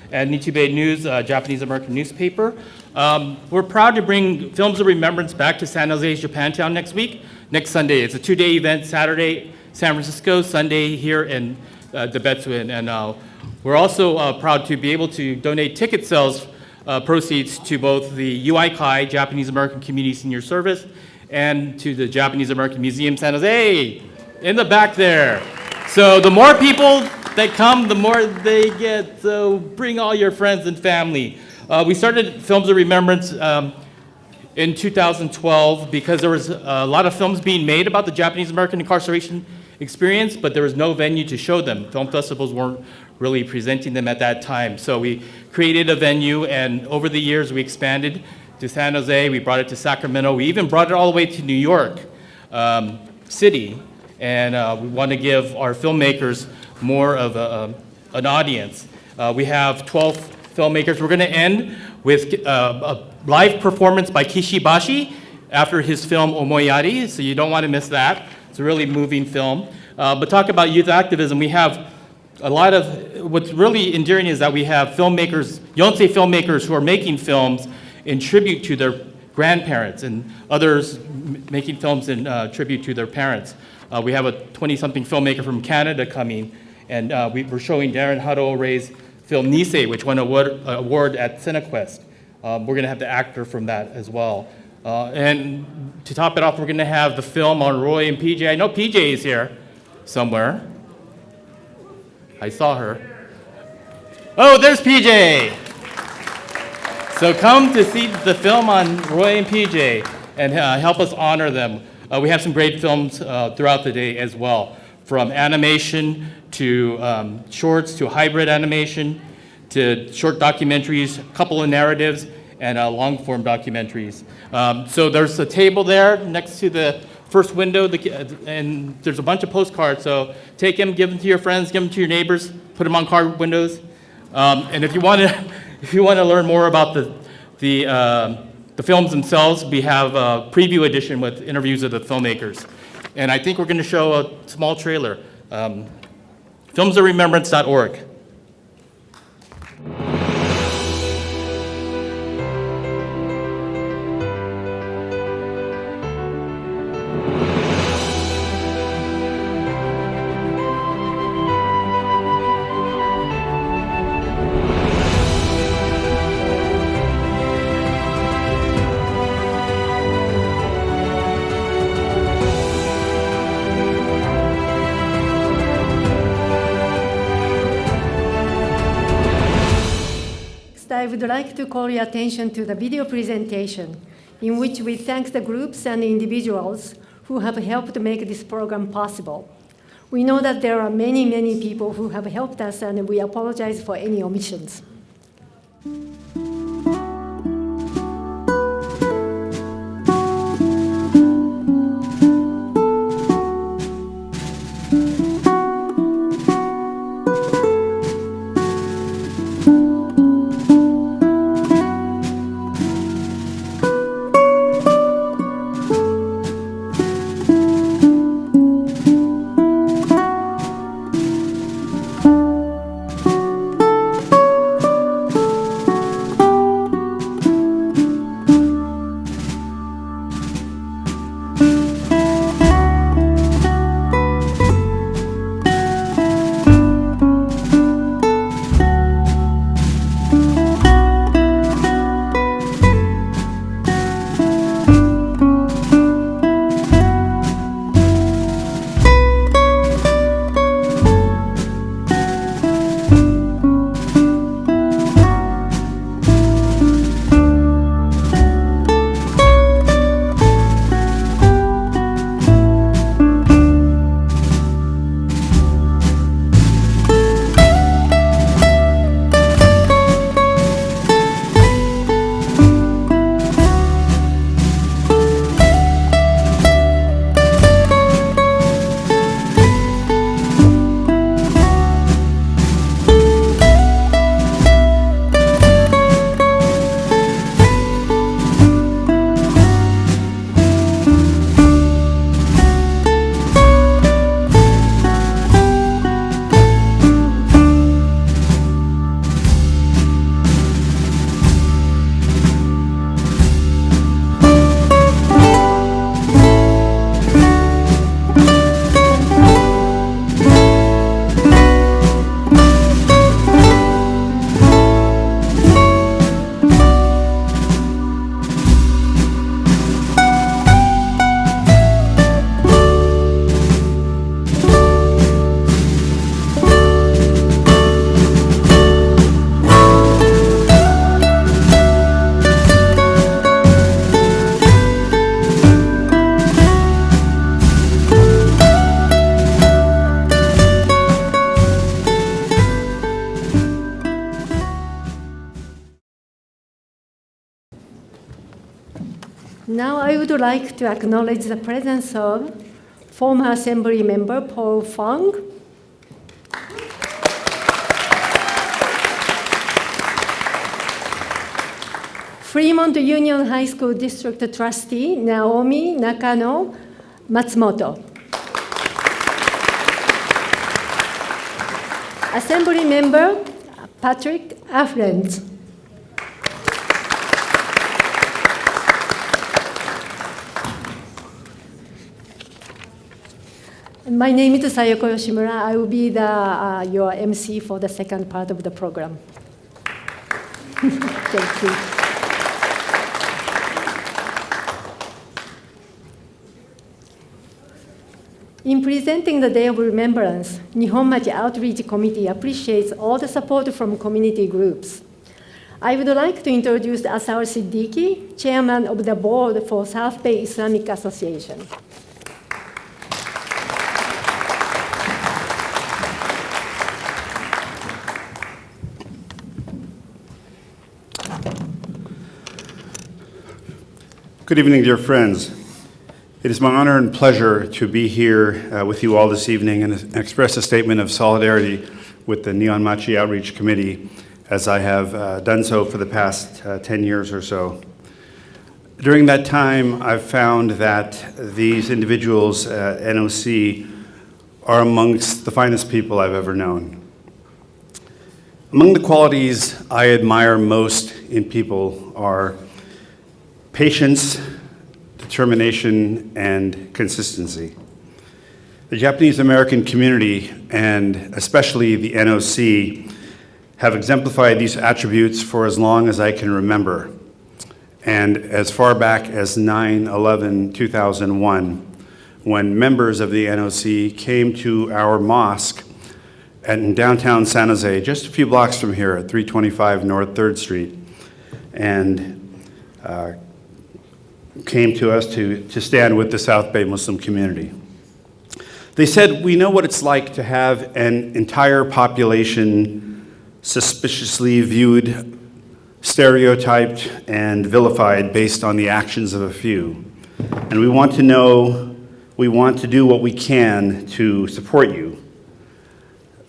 At Nichibei News, Japanese-American newspaper. We're proud to bring Films of Remembrance back to San Jose's Japantown next Sunday. It's a two-day event, Saturday San Francisco, Sunday here in Debetsu. And we're also proud to be able to donate ticket sales proceeds to both the UIKI, Japanese-American Community Senior Service, and to the Japanese-American Museum San Jose in the back there. So the more people that come, the more they get. So bring all your friends and family. We started Films of Remembrance in 2012 because there was a lot of films being made about the Japanese-American incarceration experience, but there was no venue to show them. Film festivals weren't really presenting them at that time. So we created a venue, and over the years we expanded to San Jose, we brought it to Sacramento, we even brought it all the way to New York City, and we want to give our filmmakers more of an audience. We have 12 filmmakers. We're going to end with a live performance by Kishibashi after his film Omoyari, so you don't want to miss that. It's a really moving film. But talk about youth activism, we have a lot of, what's really endearing is that we have filmmakers, Yonsei filmmakers who are making films in tribute to their grandparents and others making films in tribute to their parents. We have a 20-something filmmaker from Canada coming, and we're showing Darren Hado-Ray's film Nisei, which won an award at CineQuest. We're going to have the actor from that as well. And to top it off, we're going to have the film on Roy and PJ. I know PJ is here somewhere. I saw her. Oh, there's PJ! So come to see the film on Roy and PJ and help us honor them. We have some great films throughout the day as well, from animation to shorts to hybrid animation to short documentaries, a couple of narratives, and long-form documentaries. So there's a table there next to the first window, and there's a bunch of postcards, so take them, give them to your friends, give them to your neighbors, put them on car windows. And if you want to learn more about the films themselves, we have a preview edition with interviews of the filmmakers. And I think we're going to show a small trailer. Filmsofremembrance.org. I would like to call your attention to the video presentation, in which we thank the groups and individuals who have helped make this program possible. We know that there are many, many people who have helped us, and we apologize for any omissions. Now I would like to acknowledge the presence of former Assembly Member Paul Fong, Fremont Union High School District Trustee Naomi Nakano Matsumoto, Assembly Member Patrick Affrent, my name is Sayoko Yoshimura. I will be your MC for the second part of the program. Thank you. In presenting the Day of Remembrance, Nihonmachi Outreach Committee appreciates all the support from community groups. I would like to introduce Athar Siddiqee, Chairman of the Board for South Bay Islamic Association. Good evening, dear friends. It is my honor and pleasure to be here with you all this evening and express a statement of solidarity with the Nihonmachi Outreach Committee, as I have done so for the past 10 years or so. During that time, I've found that these individuals at NOC are amongst the finest people I've ever known. Among the qualities I admire most in people are patience, determination, and consistency. The Japanese American community, and especially the NOC, have exemplified these attributes for as long as I can remember, and as far back as 9/11/2001, when members of the NOC came to our mosque in downtown San Jose, just a few blocks from here at 325 North 3rd Street, and came to us to stand with the South Bay Muslim community. They said, "We know what it's like to have an entire population suspiciously viewed, stereotyped, and vilified based on the actions of a few. And we want to do what we can to support you."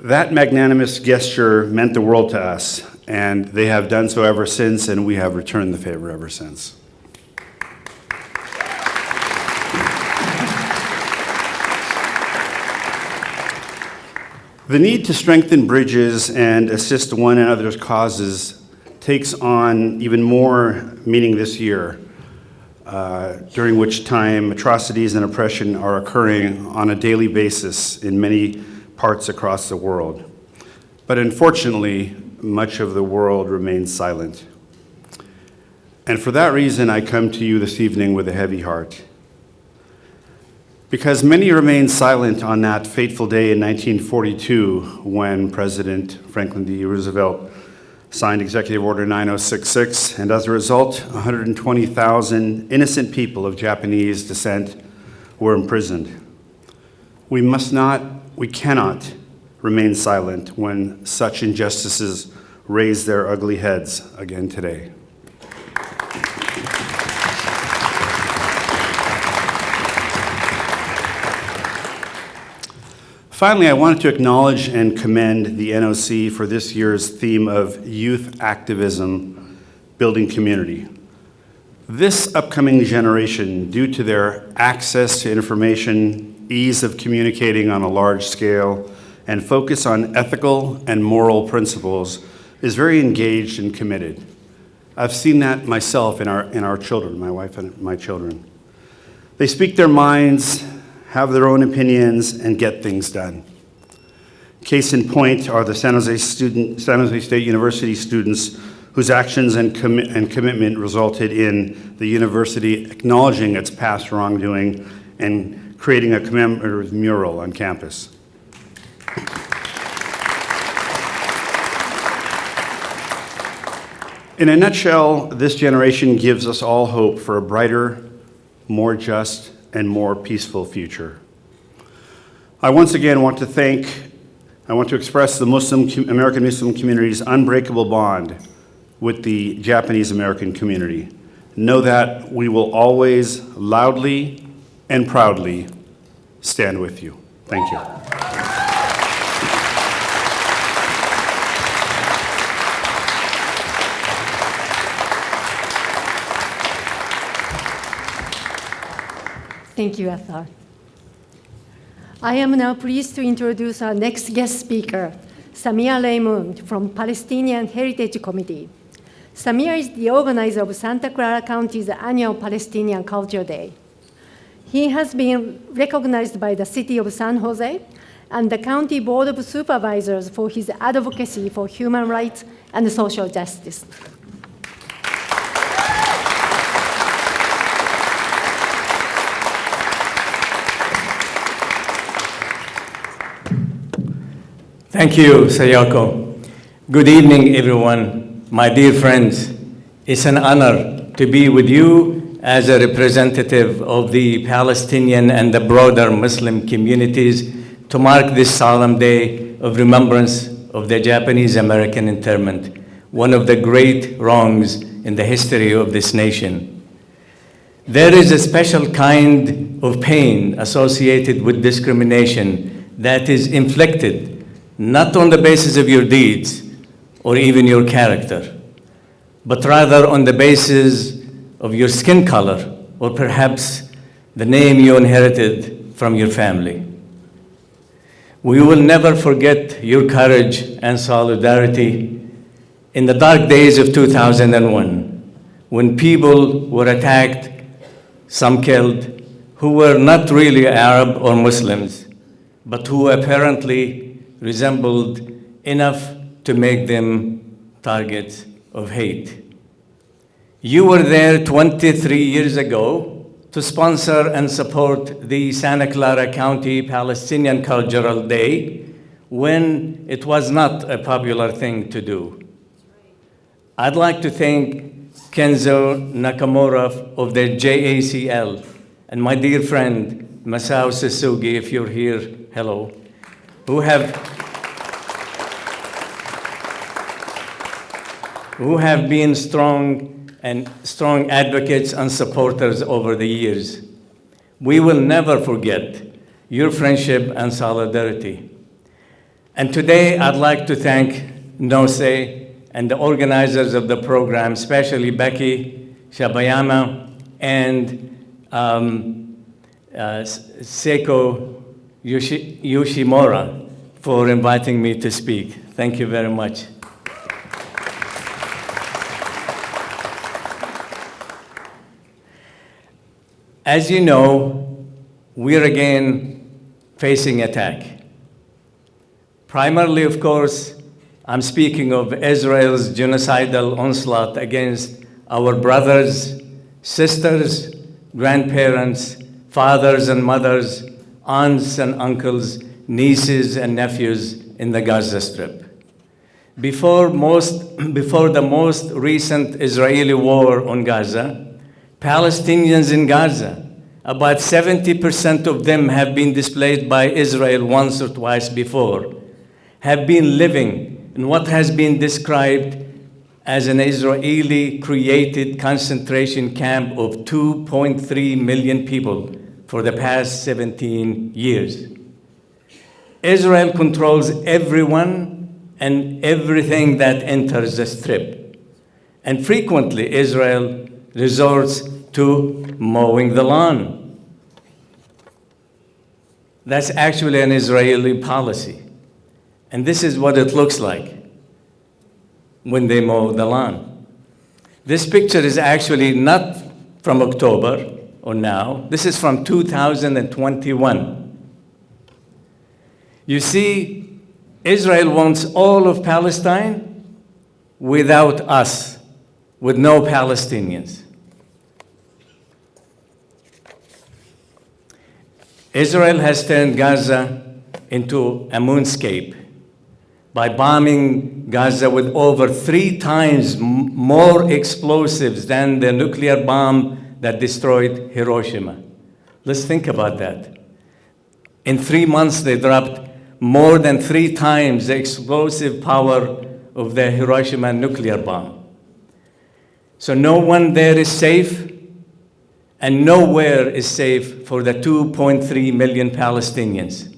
That magnanimous gesture meant the world to us, and they have done so ever since, and we have returned the favor ever since. The need to strengthen bridges and assist one another's causes takes on even more meaning this year, during which time atrocities and oppression are occurring on a daily basis in many parts across the world. But unfortunately, much of the world remains silent. And for that reason, I come to you this evening with a heavy heart. Because many remained silent on that fateful day in 1942 when President Franklin D. Roosevelt signed Executive Order 9066, and as a result, 120,000 innocent people of Japanese descent were imprisoned. We cannot remain silent when such injustices raise their ugly heads again today. Finally, I wanted to acknowledge and commend the NOC for this year's theme of youth activism, building community. This upcoming generation, due to their access to information, ease of communicating on a large scale, and focus on ethical and moral principles, is very engaged and committed. I've seen that myself in our children, my wife and my children. They speak their minds, have their own opinions, and get things done. Case in point are the San Jose State University students whose actions and commitment resulted in the university acknowledging its past wrongdoing and creating a commemorative mural on campus. In a nutshell, this generation gives us all hope for a brighter, more just, and more peaceful future. I once again want to express the American Muslim community's unbreakable bond with the Japanese American community. Know that we will always loudly and proudly stand with you. Thank you. Thank you, Athar. I am now pleased to introduce our next guest speaker, Samir Laymoun from Palestinian Heritage Committee. Samir is the organizer of Santa Clara County's annual Palestinian Culture Day. He has been recognized by the City of San Jose and the County Board of Supervisors for his advocacy for human rights and social justice. Thank you, Sayoko. Good evening, everyone. My dear friends, it's an honor to be with you as a representative of the Palestinian and the broader Muslim communities to mark this solemn day of remembrance of the Japanese American internment, one of the great wrongs in the history of this nation. There is a special kind of pain associated with discrimination that is inflicted not on the basis of your deeds or even your character, but rather on the basis of your skin color or perhaps the name you inherited from your family. We will never forget your courage and solidarity in the dark days of 2001 when people were attacked, some killed, who were not really Arab or Muslims, but who apparently resembled enough to make them targets of hate. You were there 23 years ago to sponsor and support the Santa Clara County Palestinian Cultural Day when it was not a popular thing to do. I'd like to thank Kenzo Nakamura of the JACL and my dear friend, Masao Sasugi, if you're here, hello, who have been strong advocates and supporters over the years. We will never forget your friendship and solidarity. And today, I'd like to thank Nose and the organizers of the program, especially Becky Shabayama and Sayoko Yoshimura for inviting me to speak. Thank you very much. As you know, we're again facing attack. Primarily, of course, I'm speaking of Israel's genocidal onslaught against our brothers, sisters, grandparents, fathers and mothers, aunts and uncles, nieces and nephews in the Gaza Strip. Before the most recent Israeli war on Gaza, Palestinians in Gaza, about 70% of them have been displaced by Israel once or twice before, have been living in what has been described as an Israeli-created concentration camp of 2.3 million people for the past 17 years. Israel controls everyone and everything that enters the Strip. And frequently, Israel resorts to mowing the lawn. That's actually an Israeli policy. And this is what it looks like when they mow the lawn. This picture is actually not from October or now. This is from 2021. You see, Israel wants all of Palestine without us, with no Palestinians. Israel has turned Gaza into a moonscape by bombing Gaza with over 3 times more explosives than the nuclear bomb that destroyed Hiroshima. Let's think about that. In 3 months, they dropped more than 3 times the explosive power of the Hiroshima nuclear bomb. So no one there is safe, and nowhere is safe for the 2.3 million Palestinians,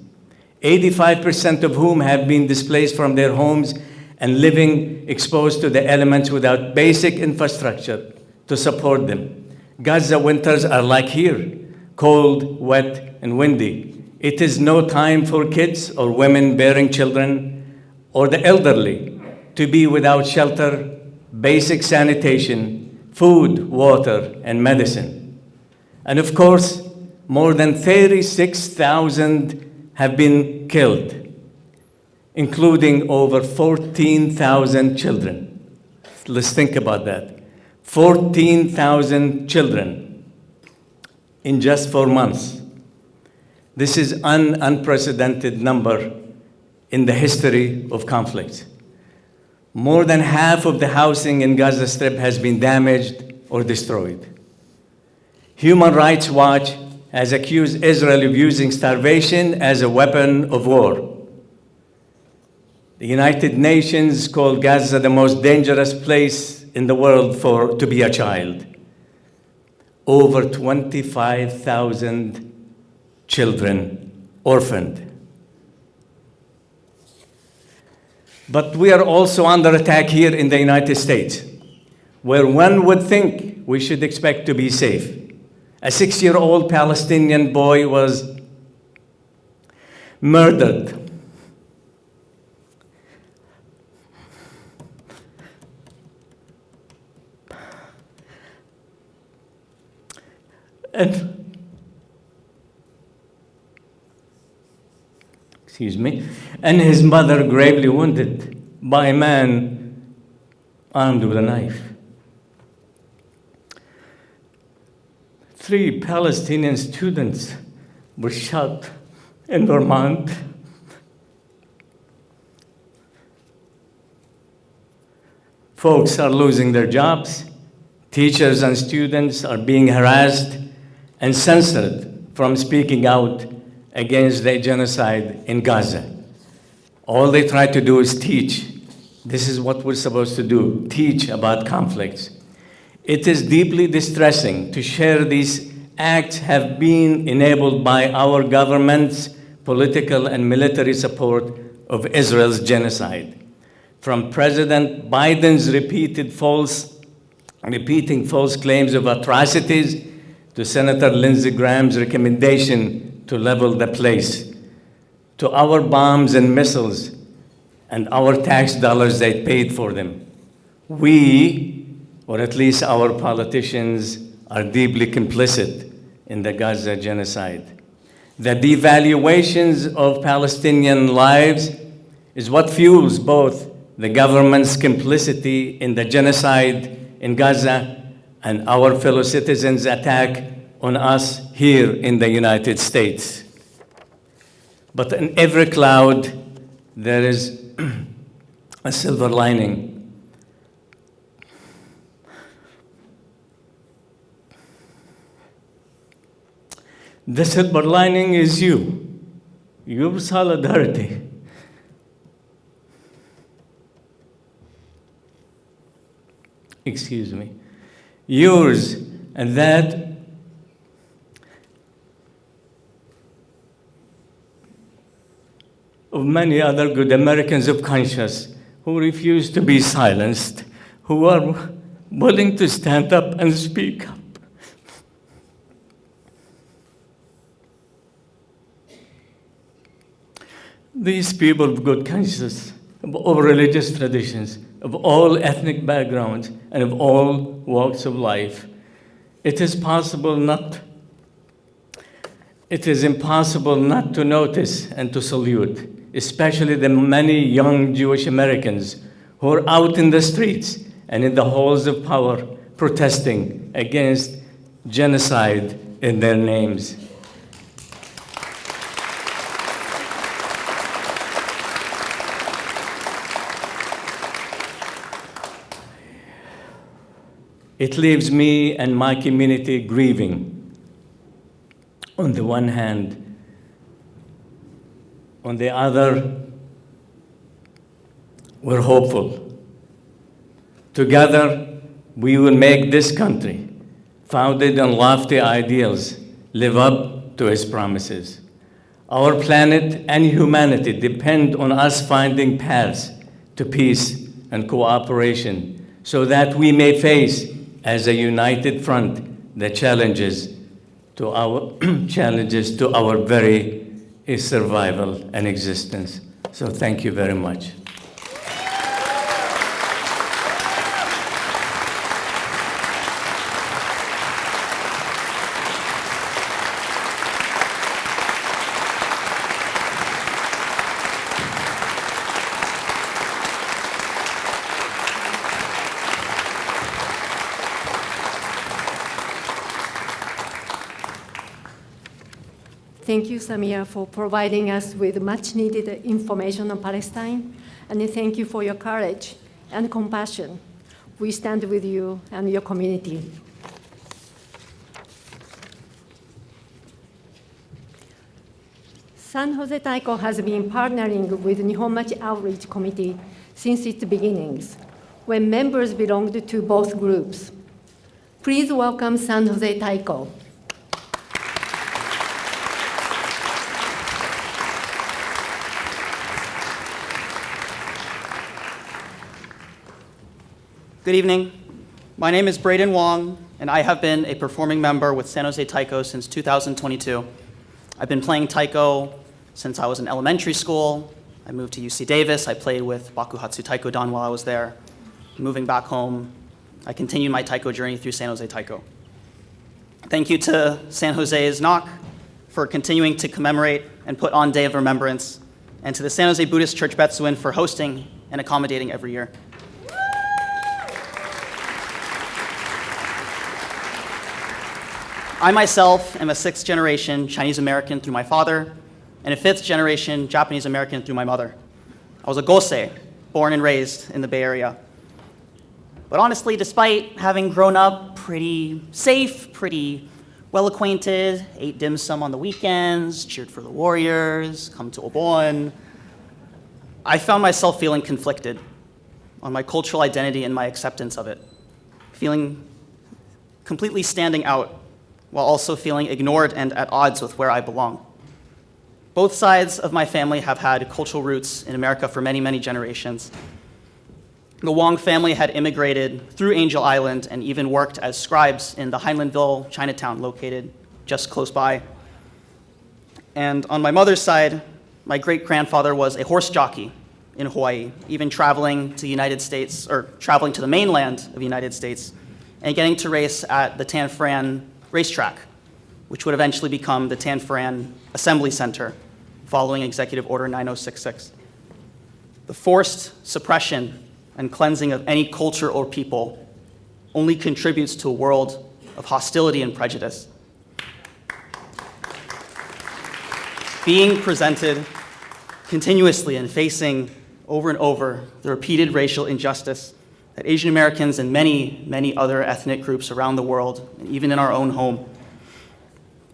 85% of whom have been displaced from their homes and living exposed to the elements without basic infrastructure to support them. Gaza winters are like here, cold, wet, and windy. It is no time for kids or women bearing children or the elderly to be without shelter, basic sanitation, food, water, and medicine. And of course, more than 36,000 have been killed, including over 14,000 children. Let's think about that. 14,000 children in just 4 months. This is an unprecedented number in the history of conflict. More than half of the housing in Gaza Strip has been damaged or destroyed. Human Rights Watch has accused Israel of using starvation as a weapon of war. The United Nations called Gaza the most dangerous place in the world to be a child. Over 25,000 children orphaned. But we are also under attack here in the United States, where one would think we should expect to be safe. A 6-year-old Palestinian boy was murdered. And his mother gravely wounded by a man armed with a knife. 3 Palestinian students were shot in Vermont. Folks are losing their jobs. Teachers and students are being harassed and censored from speaking out against the genocide in Gaza. All they try to do is teach. This is what we're supposed to do, teach about conflicts. It is deeply distressing to share these acts have been enabled by our government's political and military support of Israel's genocide. From President Biden's repeating false claims of atrocities to Senator Lindsey Graham's recommendation to level the place, to our bombs and missiles and our tax dollars that paid for them. We, or at least our politicians, are deeply complicit in the Gaza genocide. The devaluations of Palestinian lives is what fuels both the government's complicity in the genocide in Gaza and our fellow citizens' attack on us here in the United States. But in every cloud, there is a silver lining. The silver lining is you, your solidarity. Excuse me. Yours, and that of many other good Americans of conscience who refuse to be silenced, who are willing to stand up and speak up. These people of good conscience, of all religious traditions, of all ethnic backgrounds, and of all walks of life, it is impossible not to notice and to salute, especially the many young Jewish Americans who are out in the streets and in the halls of power protesting against genocide in their names. It leaves me and my community grieving. On the one hand, on the other, we're hopeful. Together, we will make this country, founded on lofty ideals, live up to its promises. Our planet and humanity depend on us finding paths to peace and cooperation so that we may face as a united front the challenges to our very survival and existence. So thank you very much. Thank you, Samir, for providing us with much needed information on Palestine, and thank you for your courage and compassion. We stand with you and your community. San Jose Taiko has been partnering with Nihonmachi Outreach Committee since its beginnings, when members belonged to both groups. Please welcome San Jose Taiko. Good evening. My name is Braden Wong, and I have been a performing member with San Jose Taiko since 2022. I've been playing taiko since I was in elementary school. I moved to UC Davis. I played with Bakuhatsu Taiko-dan while I was there. Moving back home, I continued my taiko journey through San Jose Taiko. Thank you to San Jose's NOC for continuing to commemorate and put on Day of Remembrance, and to the San Jose Buddhist Church Betsuin for hosting and accommodating every year. I myself am a 6th generation Chinese American through my father, and a 5th generation Japanese American through my mother. I was a Gosei, born and raised in the Bay Area. But honestly, despite having grown up pretty safe, pretty well acquainted, ate dim sum on the weekends, cheered for the Warriors, come to Obon. I found myself feeling conflicted on my cultural identity and my acceptance of it, feeling completely standing out while also feeling ignored and at odds with where I belong. Both sides of my family have had cultural roots in America for many, many generations. The Wong family had immigrated through Angel Island and even worked as scribes in the Heinleinville Chinatown located just close by. And on my mother's side, my great-grandfather was a horse jockey in Hawaii, even traveling to the United States, or traveling to the mainland of the United States, and getting to race at the Tan Fran racetrack, which would eventually become the Tan Fran Assembly Center, following Executive Order 9066. The forced suppression and cleansing of any culture or people only contributes to a world of hostility and prejudice. Being presented continuously and facing over and over the repeated racial injustice that Asian Americans and many, many other ethnic groups around the world, and even in our own home,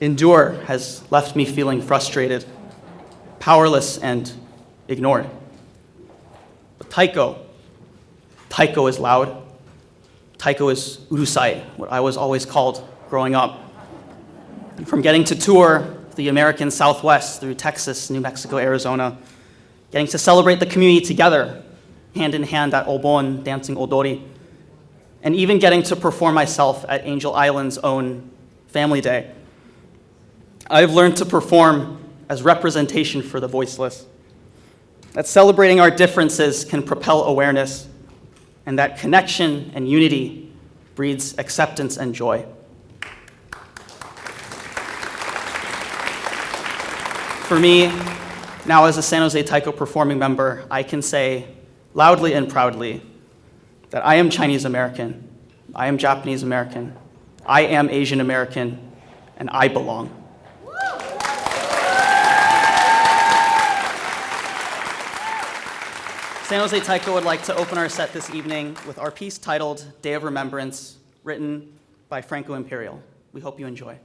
endure has left me feeling frustrated, powerless, and ignored. But Taiko is loud. Taiko is urusai, what I was always called growing up. And from getting to tour the American Southwest through Texas, New Mexico, Arizona, getting to celebrate the community together, hand in hand at Obon, dancing odori, and even getting to perform myself at Angel Island's own Family Day. I've learned to perform as representation for the voiceless, that celebrating our differences can propel awareness, and that connection and unity breeds acceptance and joy. For me, now as a San Jose Taiko performing member, I can say loudly and proudly that I am Chinese American, I am Japanese American, I am Asian American, and I belong. San Jose Taiko would like to open our set this evening with our piece titled Day of Remembrance, written by Franco Imperial. We hope you enjoy.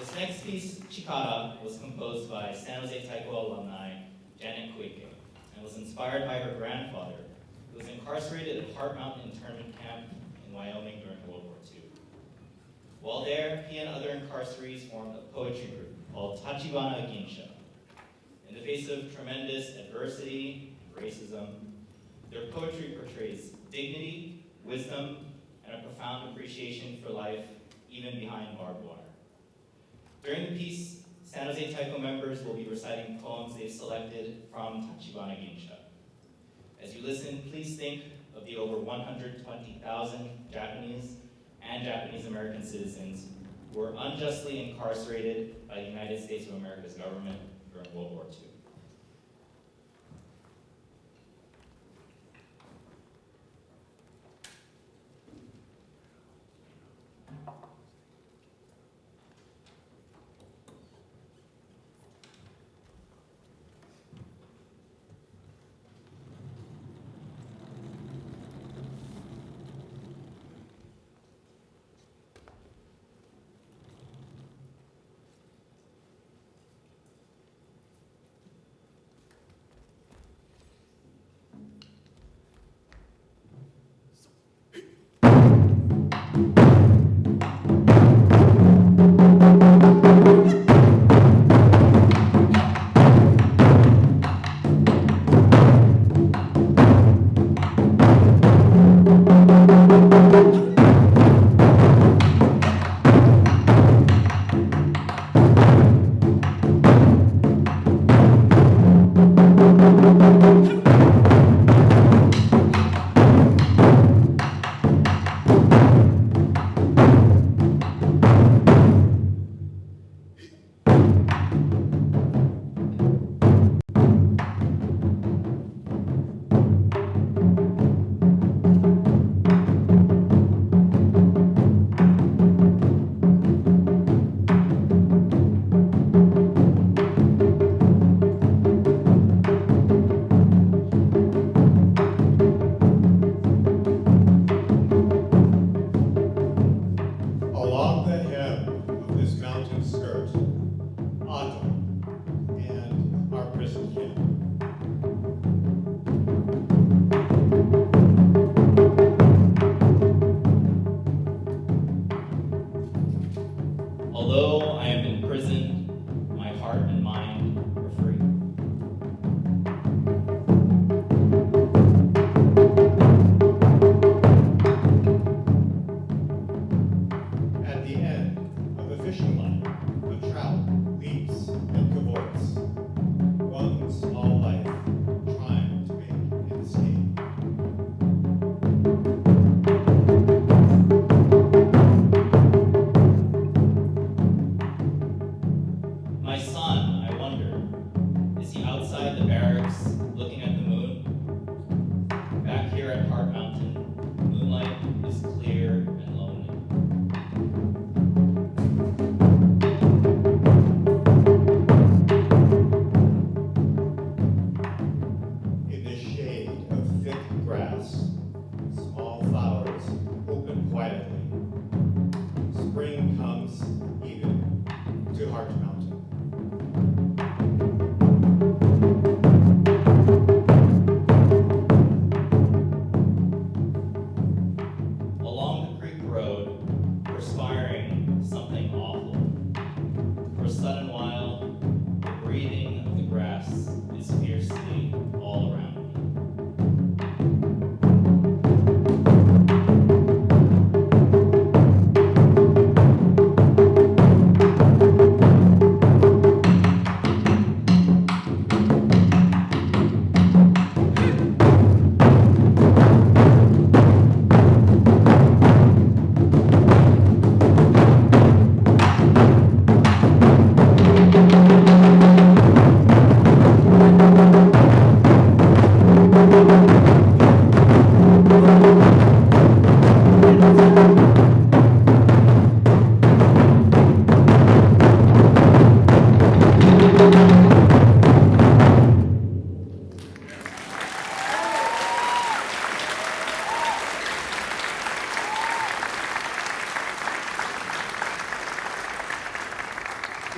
This next piece, Chikara, was composed by San Jose Taiko alumni Janet Koike and was inspired by her grandfather, who was incarcerated at Heart Mountain internment camp in Wyoming during World War II. While there, he and other incarcerees formed a poetry group called Tachibana Ginsha. In the face of tremendous adversity and racism, their poetry portrays dignity, wisdom, and a profound appreciation for life, even behind barbed wire. During the piece, San Jose Taiko members will be reciting poems they've selected from Tachibana Ginsha. As you listen, please think of the over 120,000 Japanese and Japanese American citizens who were unjustly incarcerated by the United States of America's government during World War II.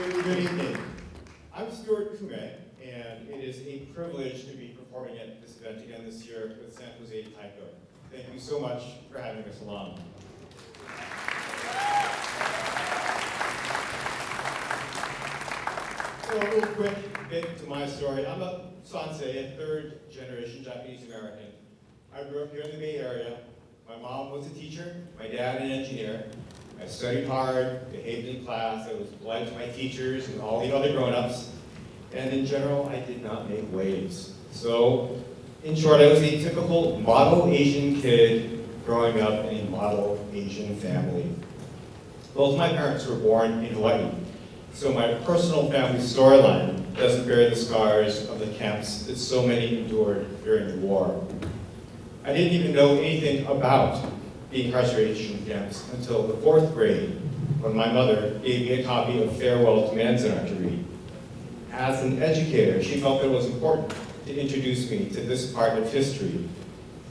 Good evening. I'm Stuart Kume, and it is a privilege to be performing at this event again this year with San Jose Taiko. Thank you so much for having us along. So a real quick bit to my story. I'm a Sansei, a third-generation Japanese American. I grew up here in the Bay Area. My mom was a teacher, my dad an engineer. I studied hard, behaved in class, I was polite to my teachers and all the other grown-ups. And in general, I did not make waves. So, in short, I was a typical model Asian kid growing up in a model Asian family. Both my parents were born in Hawaii, so my personal family storyline doesn't bear the scars of the camps that so many endured during the war. I didn't even know anything about the incarceration camps until the 4th grade, when my mother gave me a copy of Farewell to Manzanar to read. As an educator, she felt that it was important to introduce me to this part of history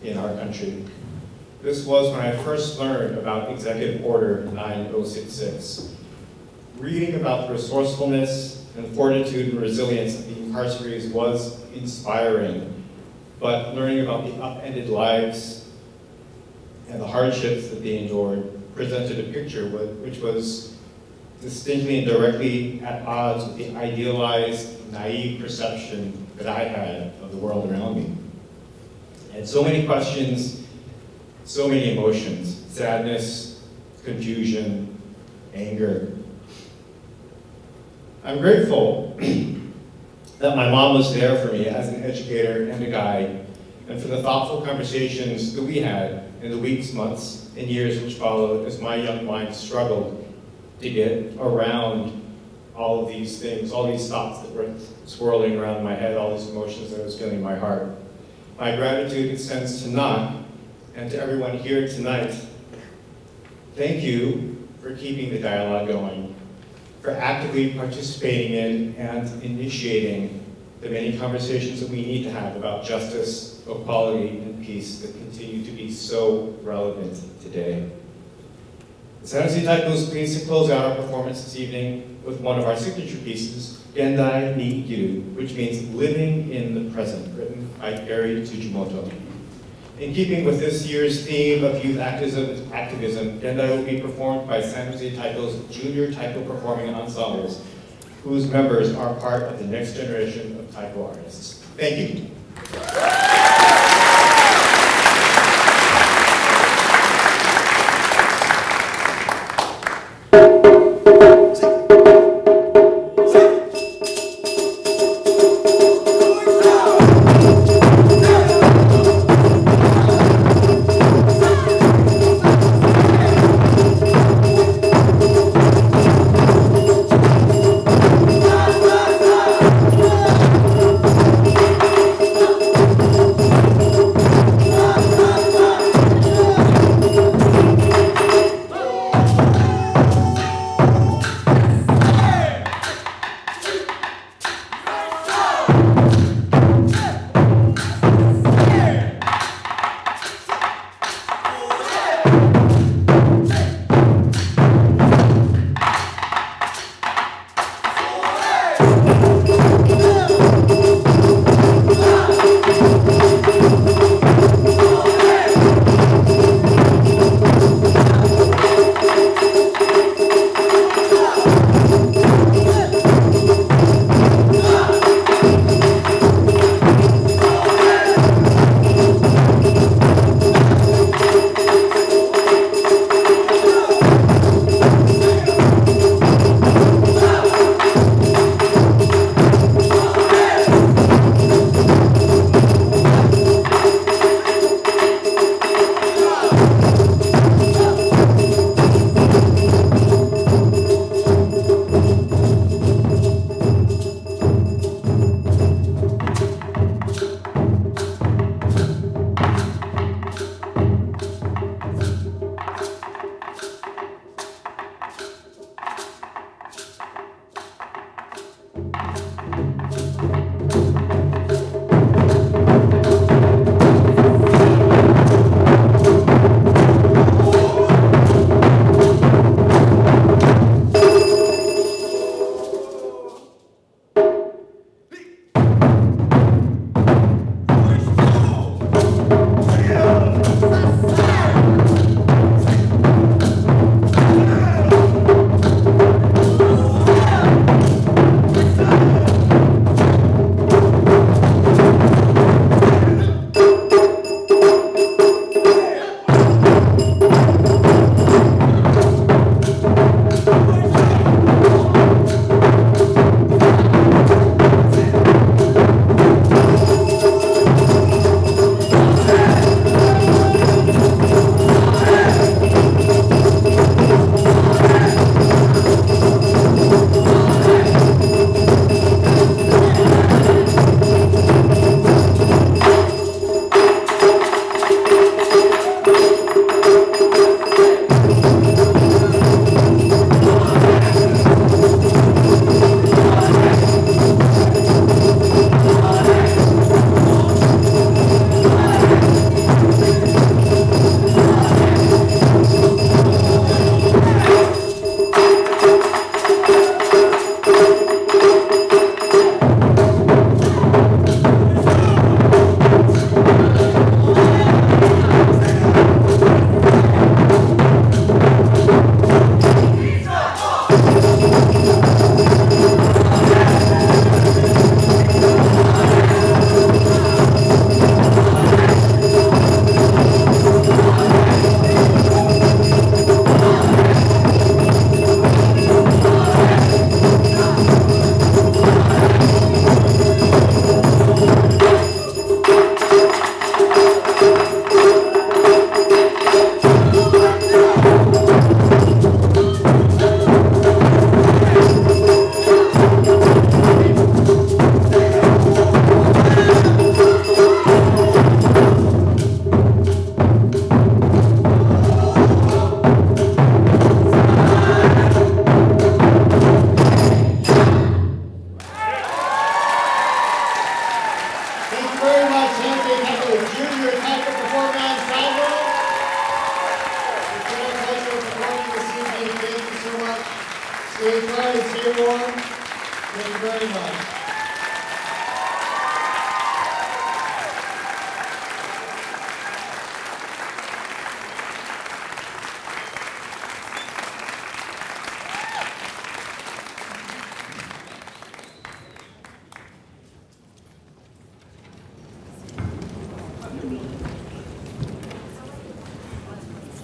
in our country. This was when I first learned about Executive Order 9066. Reading about the resourcefulness and fortitude and resilience of the incarcerees was inspiring, but learning about the upended lives and the hardships that they endured presented a picture which was distinctly and directly at odds with the idealized, naive perception that I had of the world around me. And so many questions, so many emotions: sadness, confusion, anger. I'm grateful that my mom was there for me as an educator and a guide, and for the thoughtful conversations that we had in the weeks, months, and years which followed as my young mind struggled to get around all of these things, all these thoughts that were swirling around my head, all these emotions that I was feeling in my heart. My gratitude extends to Nak and to everyone here tonight. Thank you for keeping the dialogue going, for actively participating in and initiating the many conversations that we need to have about justice, equality, and peace that continue to be so relevant today. The San Jose Taiko is pleased to close out our performance this evening with one of our signature pieces, Gendai ni Ikiru, which means living in the present, written by Gary Tsujimoto. In keeping with this year's theme of youth activism, Gendai will be performed by San Jose Taiko's junior taiko performing ensembles, whose members are part of the next generation of taiko artists. Thank you. So glad to see everyone. Thank you very much.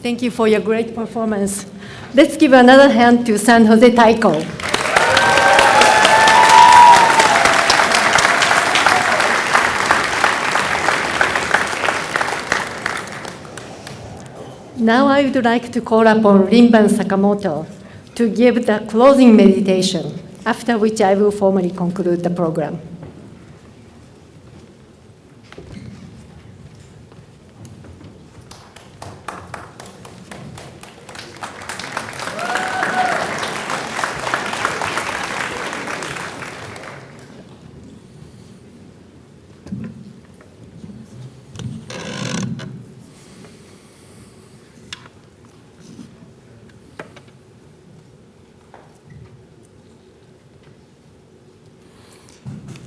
Thank you for your great performance. Let's give another hand to San Jose Taiko. Now I would like to call upon Rinban Sakamoto to give the closing meditation, after which I will formally conclude the program.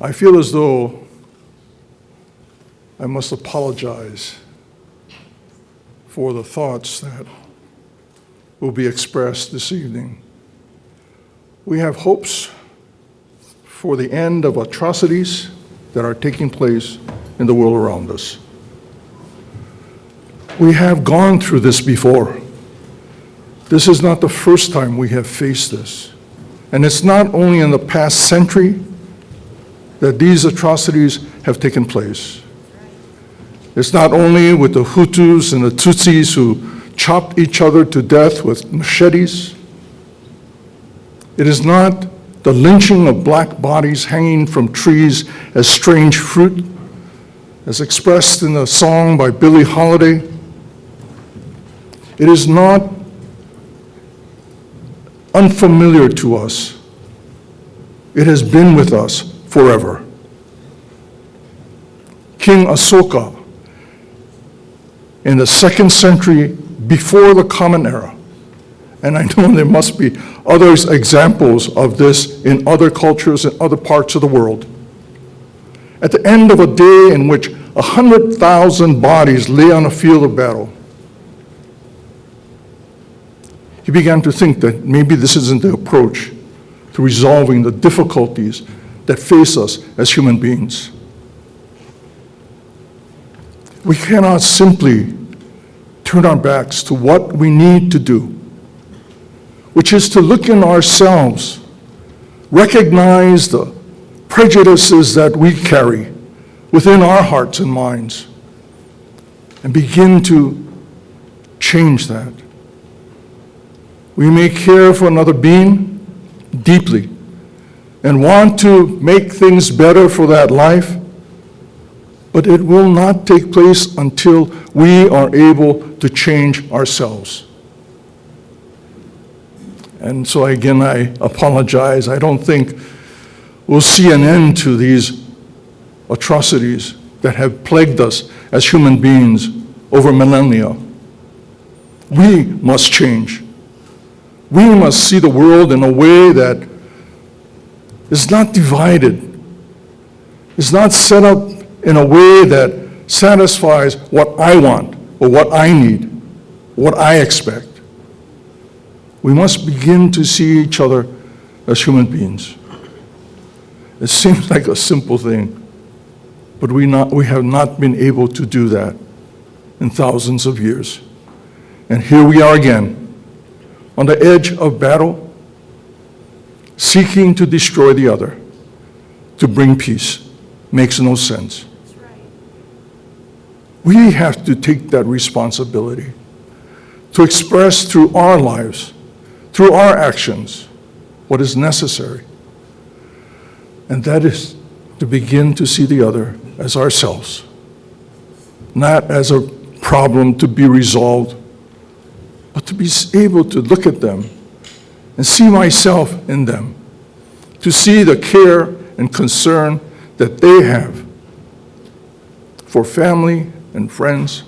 I feel as though I must apologize for the thoughts that will be expressed this evening. We have hopes for the end of atrocities that are taking place in the world around us. We have gone through this before. This is not the first time we have faced this. And it's not only in the past century that these atrocities have taken place. It's not only with the Hutus and the Tutsis who chopped each other to death with machetes. It is not the lynching of black bodies hanging from trees as strange fruit, as expressed in a song by Billie Holiday. It is not unfamiliar to us. It has been with us forever. King Asoka, in the 2nd century before the Common Era, and I know there must be other examples of this in other cultures and other parts of the world. At the end of a day in which 100,000 bodies lay on a field of battle, he began to think that maybe this isn't the approach to resolving the difficulties that face us as human beings. We cannot simply turn our backs to what we need to do, which is to look in ourselves, recognize the prejudices that we carry within our hearts and minds, and begin to change that. We may care for another being deeply and want to make things better for that life, but it will not take place until we are able to change ourselves. And so again, I apologize. I don't think we'll see an end to these atrocities that have plagued us as human beings over millennia. We must change. We must see the world in a way that is not divided, is not set up in a way that satisfies what I want or what I need, what I expect. We must begin to see each other as human beings. It seems like a simple thing, but we have not been able to do that in thousands of years. And here we are again, on the edge of battle, seeking to destroy the other, to bring peace. Makes no sense. We have to take that responsibility to express through our lives, through our actions, what is necessary. And that is to begin to see the other as ourselves, not as a problem to be resolved, but to be able to look at them and see myself in them, to see the care and concern that they have for family and friends,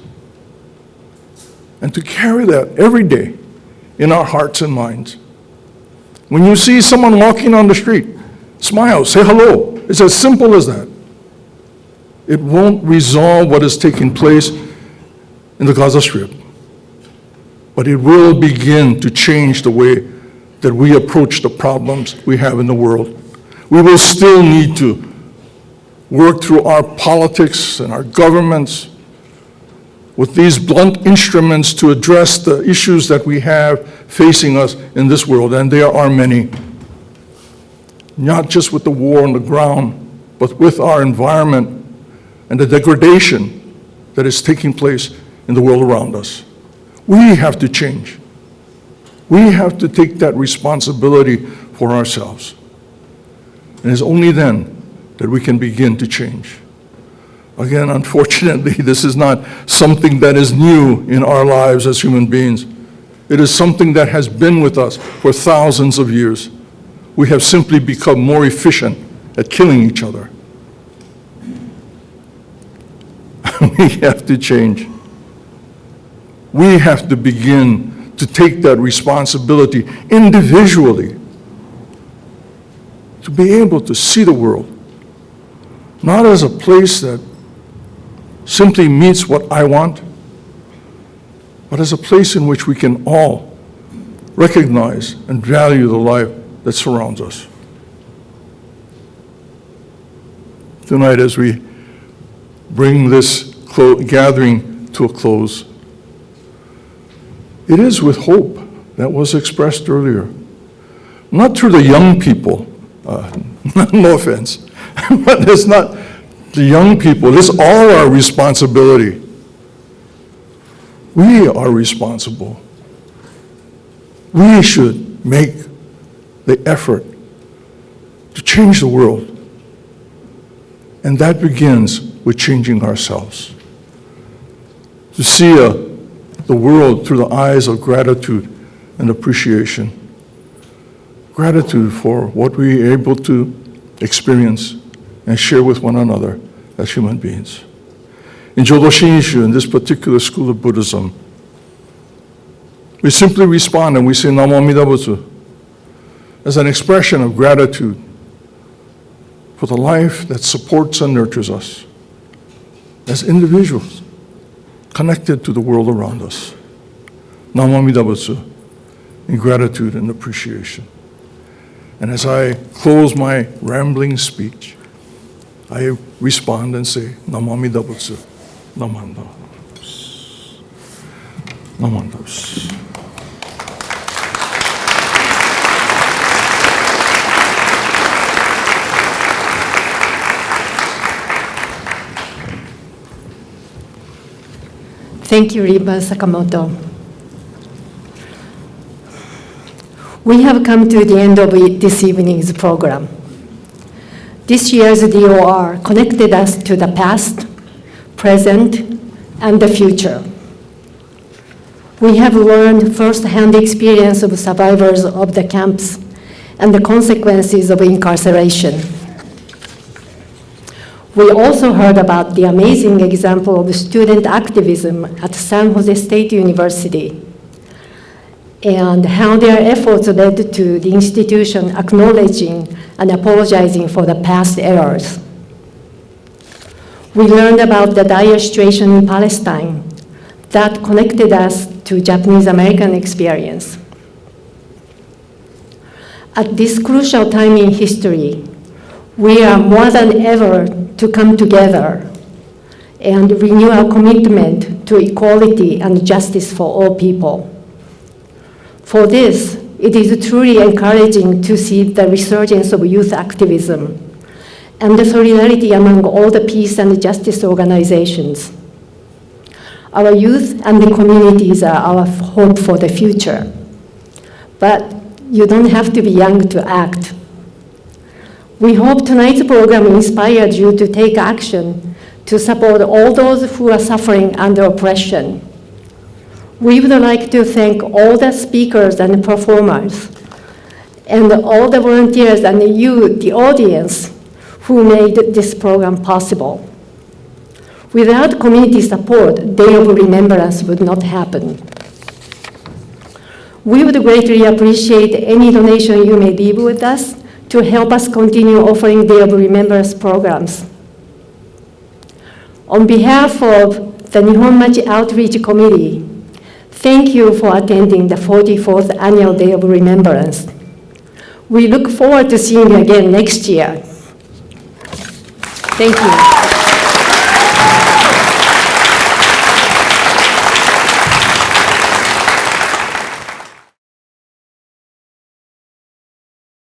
and to carry that every day in our hearts and minds. When you see someone walking on the street, smile, say hello. It's as simple as that. It won't resolve what is taking place in the Gaza Strip, but it will begin to change the way that we approach the problems we have in the world. We will still need to work through our politics and our governments with these blunt instruments to address the issues that we have facing us in this world, and there are many. Not just with the war on the ground, but with our environment and the degradation that is taking place in the world around us. We have to change. We have to take that responsibility for ourselves. And it's only then that we can begin to change. Again, unfortunately, this is not something that is new in our lives as human beings. It is something that has been with us for thousands of years. We have simply become more efficient at killing each other. We have to change. We have to begin to take that responsibility individually to be able to see the world, not as a place that simply meets what I want, but as a place in which we can all recognize and value the life that surrounds us. Tonight, as we bring this gathering to a close, it is with hope that was expressed earlier. Not through the young people, no offense, but it's not the young people. It's all our responsibility. We are responsible. We should make the effort to change the world. And that begins with changing ourselves. To see the world through the eyes of gratitude and appreciation. Gratitude for what we are able to experience and share with one another as human beings. In Jodo Shinshu, in this particular school of Buddhism, we simply respond and we say Namo Amida Butsu as an expression of gratitude for the life that supports and nurtures us as individuals connected to the world around us. Namo Amida Butsu, in gratitude and appreciation. And as I close my rambling speech, I respond and say, Namo Amida Butsu, Namanda. Namanda. Thank you, Rinban Sakamoto. We have come to the end of this evening's program. This year's DOR connected us to the past, present, and the future. We have learned first-hand experience of survivors of the camps and the consequences of incarceration. We also heard about the amazing example of student activism at San Jose State University and how their efforts led to the institution acknowledging and apologizing for the past errors. We learned about the dire situation in Palestine that connected us to Japanese-American experience. At this crucial time in history, we are more than ever to come together and renew our commitment to equality and justice for all people. For this, it is truly encouraging to see the resurgence of youth activism and the solidarity among all the peace and justice organizations. Our youth and the communities are our hope for the future. But you don't have to be young to act. We hope tonight's program inspired you to take action to support all those who are suffering under oppression. We would like to thank all the speakers and performers, and all the volunteers and you, the audience, who made this program possible. Without community support, Day of Remembrance would not happen. We would greatly appreciate any donation you may leave with us to help us continue offering Day of Remembrance programs. On behalf of the Nihonmachi Outreach Committee, thank you for attending the 44th Annual Day of Remembrance. We look forward to seeing you again next year. Thank you.